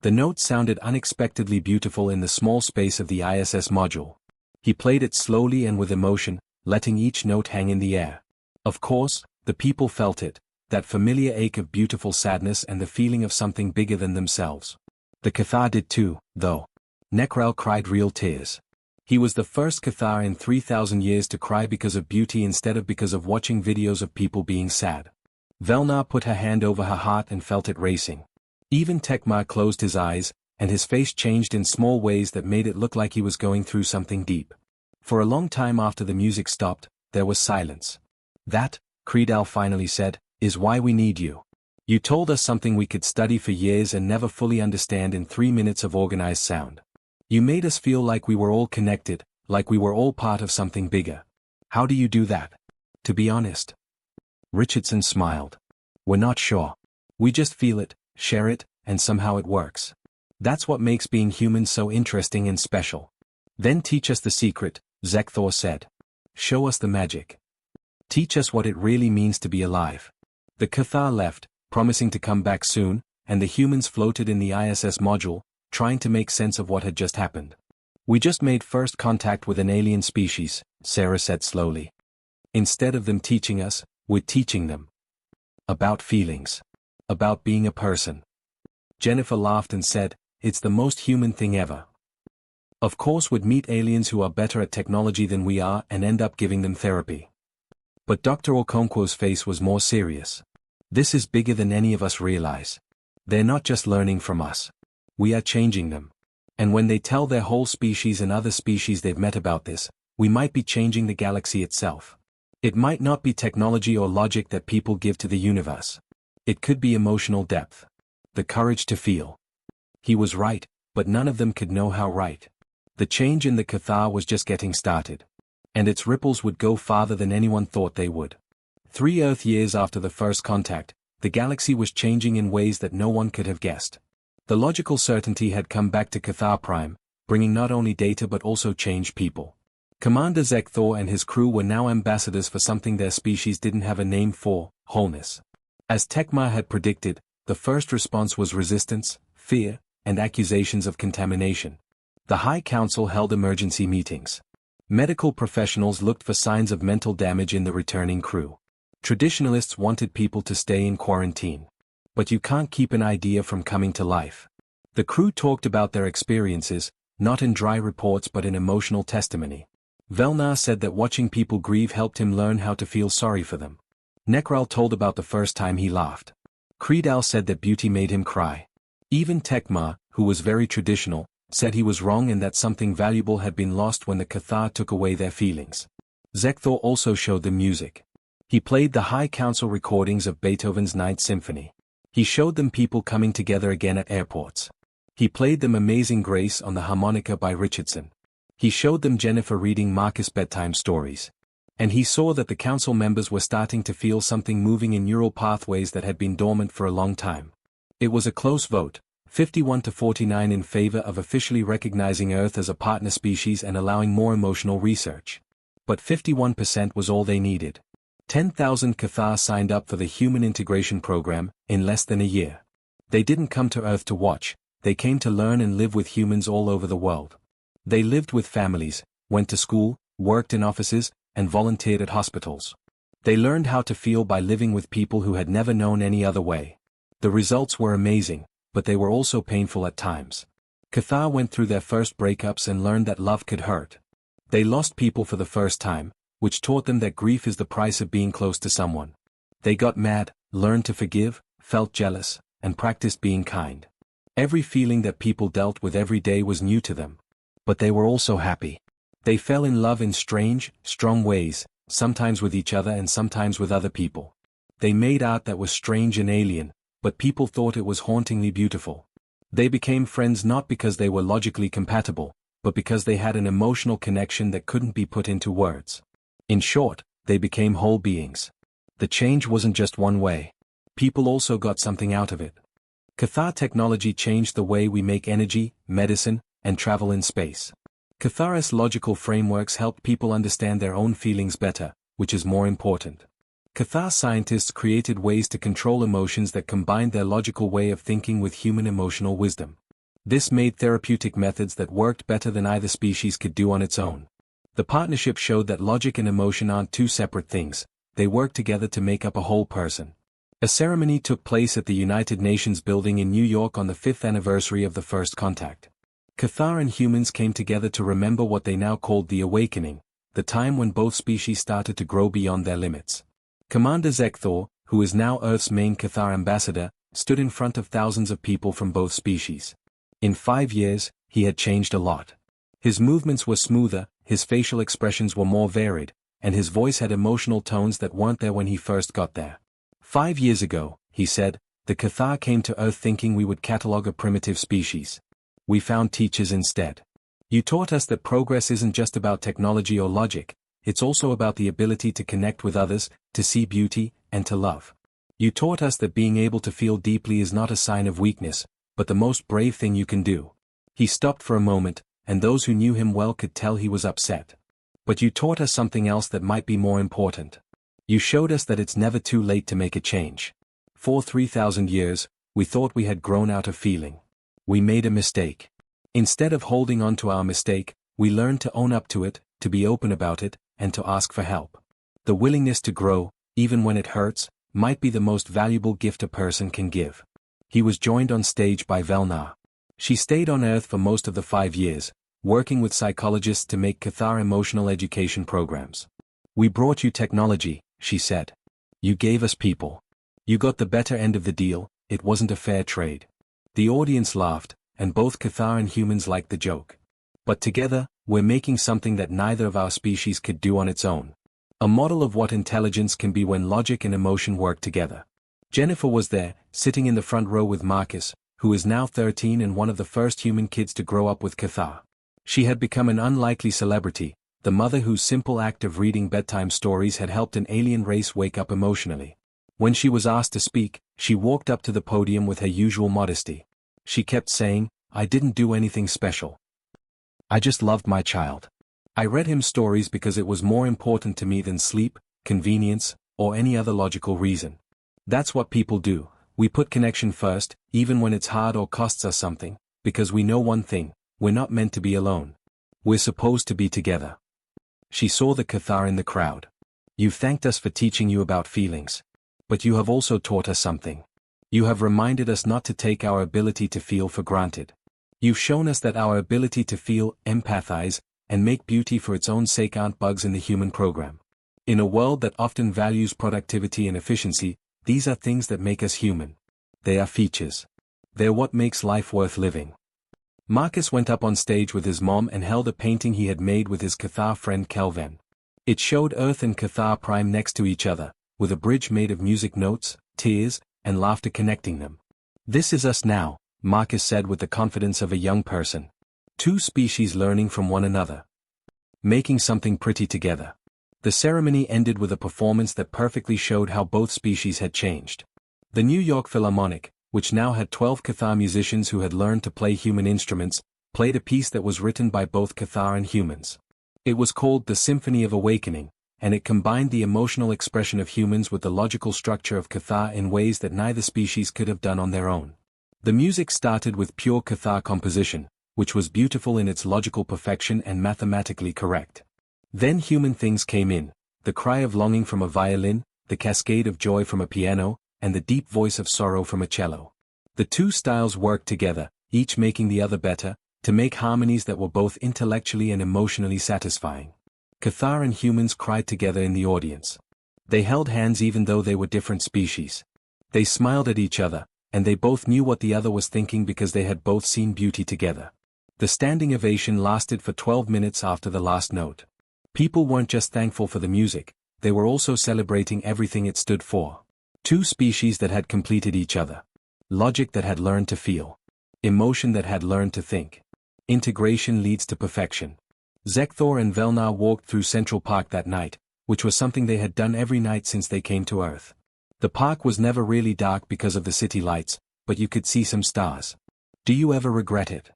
The notes sounded unexpectedly beautiful in the small space of the ISS module. He played it slowly and with emotion, letting each note hang in the air. Of course, the people felt it, that familiar ache of beautiful sadness and the feeling of something bigger than themselves. The Cathar did too, though. Nekral cried real tears. He was the first Cathar in 3,000 years to cry because of beauty instead of because of watching videos of people being sad. Velnar put her hand over her heart and felt it racing. Even Tekmar closed his eyes, and his face changed in small ways that made it look like he was going through something deep. For a long time after the music stopped, there was silence. That, Creedal finally said, is why we need you. You told us something we could study for years and never fully understand in 3 minutes of organized sound. You made us feel like we were all connected, like we were all part of something bigger. How do you do that? To be honest. Richardson smiled. We're not sure. We just feel it, share it, and somehow it works. That's what makes being human so interesting and special. Then teach us the secret, Zekthor said. Show us the magic. Teach us what it really means to be alive. The Cathar left, promising to come back soon, and the humans floated in the ISS module, trying to make sense of what had just happened. We just made first contact with an alien species, Sarah said slowly. Instead of them teaching us, we're teaching them. About feelings. About being a person. Jennifer laughed and said, it's the most human thing ever. Of course we'd meet aliens who are better at technology than we are and end up giving them therapy. But Dr. Okonkwo's face was more serious. This is bigger than any of us realize. They're not just learning from us. We are changing them. And when they tell their whole species and other species they've met about this, we might be changing the galaxy itself. It might not be technology or logic that people give to the universe. It could be emotional depth. The courage to feel. He was right, but none of them could know how right. The change in the Cathar was just getting started. And its ripples would go farther than anyone thought they would. 3 Earth years after the first contact, the galaxy was changing in ways that no one could have guessed. The logical certainty had come back to Cathar Prime, bringing not only data but also changed people. Commander Zekthor and his crew were now ambassadors for something their species didn't have a name for, wholeness. As Tekmar had predicted, the first response was resistance, fear, and accusations of contamination. The High Council held emergency meetings. Medical professionals looked for signs of mental damage in the returning crew. Traditionalists wanted people to stay in quarantine. But you can't keep an idea from coming to life. The crew talked about their experiences, not in dry reports but in emotional testimony. Velnar said that watching people grieve helped him learn how to feel sorry for them. Nekral told about the first time he laughed. Creedal said that beauty made him cry. Even Tekmar, who was very traditional, said he was wrong and that something valuable had been lost when the Cathar took away their feelings. Zekthor also showed them music. He played the High Council recordings of Beethoven's Ninth Symphony. He showed them people coming together again at airports. He played them Amazing Grace on the harmonica by Richardson. He showed them Jennifer reading Marcus bedtime stories. And he saw that the council members were starting to feel something moving in neural pathways that had been dormant for a long time. It was a close vote, 51 to 49 in favor of officially recognizing Earth as a partner species and allowing more emotional research. But 51% was all they needed. 10,000 Cathar signed up for the Human Integration Program, in less than a year. They didn't come to Earth to watch, they came to learn and live with humans all over the world. They lived with families, went to school, worked in offices, and volunteered at hospitals. They learned how to feel by living with people who had never known any other way. The results were amazing, but they were also painful at times. Cathar went through their first breakups and learned that love could hurt. They lost people for the first time, which taught them that grief is the price of being close to someone. They got mad, learned to forgive, felt jealous, and practiced being kind. Every feeling that people dealt with every day was new to them. But they were also happy. They fell in love in strange, strong ways, sometimes with each other and sometimes with other people. They made art that was strange and alien, but people thought it was hauntingly beautiful. They became friends not because they were logically compatible, but because they had an emotional connection that couldn't be put into words. In short, they became whole beings. The change wasn't just one way. People also got something out of it. Cathar technology changed the way we make energy, medicine, and travel in space. Cathar's logical frameworks helped people understand their own feelings better, which is more important. Cathar scientists created ways to control emotions that combined their logical way of thinking with human emotional wisdom. This made therapeutic methods that worked better than either species could do on its own. The partnership showed that logic and emotion aren't two separate things, they work together to make up a whole person. A ceremony took place at the United Nations building in New York on the 5th anniversary of the first contact. Cathar and humans came together to remember what they now called the awakening, the time when both species started to grow beyond their limits. Commander Zekthor, who is now Earth's main Cathar ambassador, stood in front of thousands of people from both species. In 5 years, he had changed a lot. His movements were smoother, his facial expressions were more varied, and his voice had emotional tones that weren't there when he first got there. 5 years ago, he said, the Cathar came to Earth thinking we would catalog a primitive species. We found teachers instead. You taught us that progress isn't just about technology or logic, it's also about the ability to connect with others, to see beauty, and to love. You taught us that being able to feel deeply is not a sign of weakness, but the most brave thing you can do. He stopped for a moment, and those who knew him well could tell he was upset. But you taught us something else that might be more important. You showed us that it's never too late to make a change. For 3,000 years, we thought we had grown out of feeling. We made a mistake. Instead of holding on to our mistake, we learned to own up to it, to be open about it, and to ask for help. The willingness to grow, even when it hurts, might be the most valuable gift a person can give. He was joined on stage by Velna. She stayed on Earth for most of the 5 years, working with psychologists to make Cathar emotional education programs. We brought you technology, she said. You gave us people. You got the better end of the deal, it wasn't a fair trade. The audience laughed, and both Cathar and humans liked the joke. But together, we're making something that neither of our species could do on its own. A model of what intelligence can be when logic and emotion work together. Jennifer was there, sitting in the front row with Marcus, who is now 13 and one of the first human kids to grow up with Cathar. She had become an unlikely celebrity, the mother whose simple act of reading bedtime stories had helped an alien race wake up emotionally. When she was asked to speak, she walked up to the podium with her usual modesty. She kept saying, "I didn't do anything special. I just loved my child. I read him stories because it was more important to me than sleep, convenience, or any other logical reason. That's what people do, we put connection first, even when it's hard or costs us something, because we know one thing, we're not meant to be alone. We're supposed to be together." She saw the Cathar in the crowd. "You've thanked us for teaching you about feelings. But you have also taught us something. You have reminded us not to take our ability to feel for granted. You've shown us that our ability to feel, empathize, and make beauty for its own sake aren't bugs in the human program. In a world that often values productivity and efficiency, these are things that make us human. They are features. They're what makes life worth living." Marcus went up on stage with his mom and held a painting he had made with his Cathar friend Kelvin. It showed Earth and Cathar Prime next to each other, with a bridge made of music notes, tears, and laughter connecting them. "This is us now," Marcus said with the confidence of a young person. Two species learning from one another. Making something pretty together. The ceremony ended with a performance that perfectly showed how both species had changed. The New York Philharmonic, which now had 12 Cathar musicians who had learned to play human instruments, played a piece that was written by both Cathar and humans. It was called the Symphony of Awakening, and it combined the emotional expression of humans with the logical structure of Cathar in ways that neither species could have done on their own. The music started with pure Cathar composition, which was beautiful in its logical perfection and mathematically correct. Then human things came in, the cry of longing from a violin, the cascade of joy from a piano, and the deep voice of sorrow from a cello. The two styles worked together, each making the other better, to make harmonies that were both intellectually and emotionally satisfying. Cathar and humans cried together in the audience. They held hands even though they were different species. They smiled at each other, and they both knew what the other was thinking because they had both seen beauty together. The standing ovation lasted for 12 minutes after the last note. People weren't just thankful for the music, they were also celebrating everything it stood for. Two species that had completed each other. Logic that had learned to feel. Emotion that had learned to think. Integration leads to perfection. Zekthor and Velnar walked through Central Park that night, which was something they had done every night since they came to Earth. The park was never really dark because of the city lights, but you could see some stars. Do you ever regret it?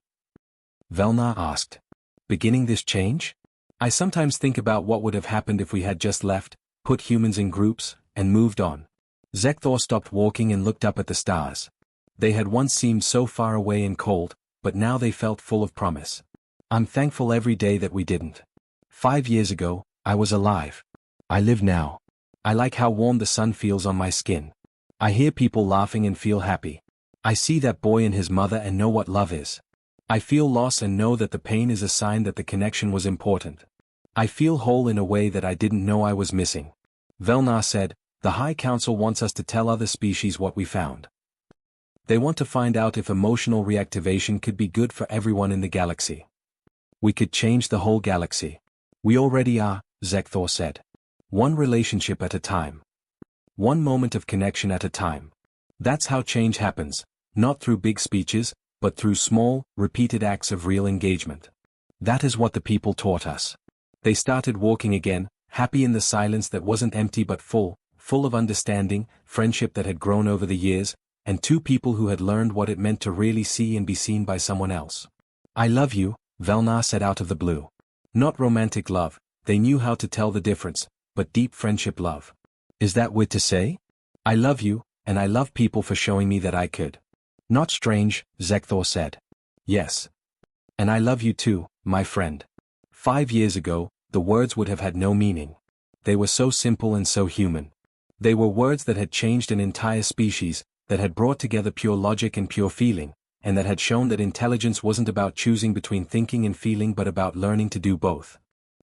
Velnar asked. Beginning this change? I sometimes think about what would have happened if we had just left, put humans in groups, and moved on. Zekthor stopped walking and looked up at the stars. They had once seemed so far away and cold, but now they felt full of promise. I'm thankful every day that we didn't. 5 years ago, I was alive. I live now. I like how warm the sun feels on my skin. I hear people laughing and feel happy. I see that boy and his mother and know what love is. I feel loss and know that the pain is a sign that the connection was important. I feel whole in a way that I didn't know I was missing. Velnar said, the High Council wants us to tell other species what we found. They want to find out if emotional reactivation could be good for everyone in the galaxy. We could change the whole galaxy. We already are, Zekthor said. One relationship at a time. One moment of connection at a time. That's how change happens, not through big speeches, but through small, repeated acts of real engagement. That is what the people taught us. They started walking again, happy in the silence that wasn't empty but full of understanding, friendship that had grown over the years, and two people who had learned what it meant to really see and be seen by someone else. I love you, Velnar said out of the blue. Not romantic love, they knew how to tell the difference, but deep friendship love. Is that weird to say? I love you, and I love people for showing me that I could. Not strange, Zekthor said. Yes. And I love you too, my friend. 5 years ago, the words would have had no meaning. They were so simple and so human. They were words that had changed an entire species, that had brought together pure logic and pure feeling, and that had shown that intelligence wasn't about choosing between thinking and feeling but about learning to do both.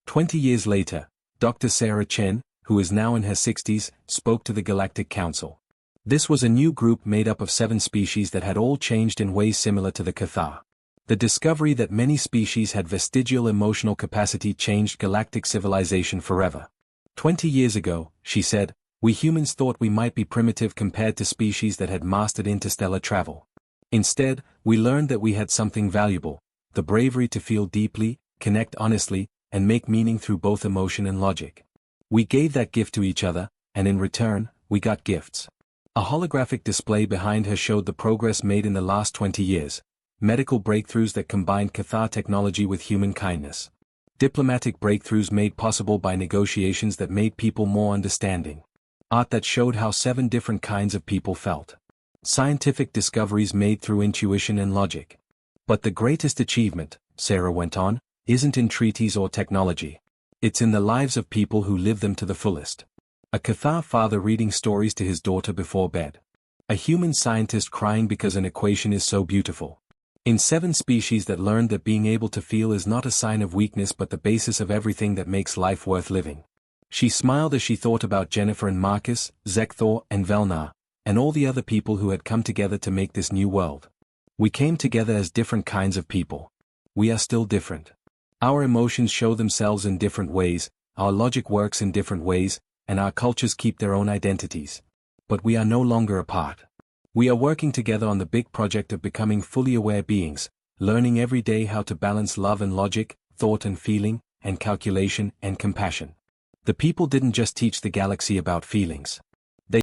20 years later, Dr. Sarah Chen, who is now in her 60s, spoke to the Galactic Council. This was a new group made up of 7 species that had all changed in ways similar to the Cathar. The discovery that many species had vestigial emotional capacity changed galactic civilization forever. 20 years ago, she said, we humans thought we might be primitive compared to species that had mastered interstellar travel. Instead, we learned that we had something valuable, the bravery to feel deeply, connect honestly, and make meaning through both emotion and logic. We gave that gift to each other, and in return, we got gifts. A holographic display behind her showed the progress made in the last 20 years, medical breakthroughs that combined Cathar technology with human kindness. Diplomatic breakthroughs made possible by negotiations that made people more understanding. Art that showed how 7 different kinds of people felt. Scientific discoveries made through intuition and logic. But the greatest achievement, Sarah went on, isn't in treaties or technology. It's in the lives of people who live them to the fullest. A Cathar father reading stories to his daughter before bed. A human scientist crying because an equation is so beautiful. In 7 species that learned that being able to feel is not a sign of weakness but the basis of everything that makes life worth living. She smiled as she thought about Jennifer and Marcus, Zekthor and Velnar, and all the other people who had come together to make this new world. We came together as different kinds of people. We are still different. Our emotions show themselves in different ways, our logic works in different ways, and our cultures keep their own identities. But we are no longer apart. We are working together on the big project of becoming fully aware beings, learning every day how to balance love and logic, thought and feeling, and calculation and compassion. The people didn't just teach the galaxy about feelings.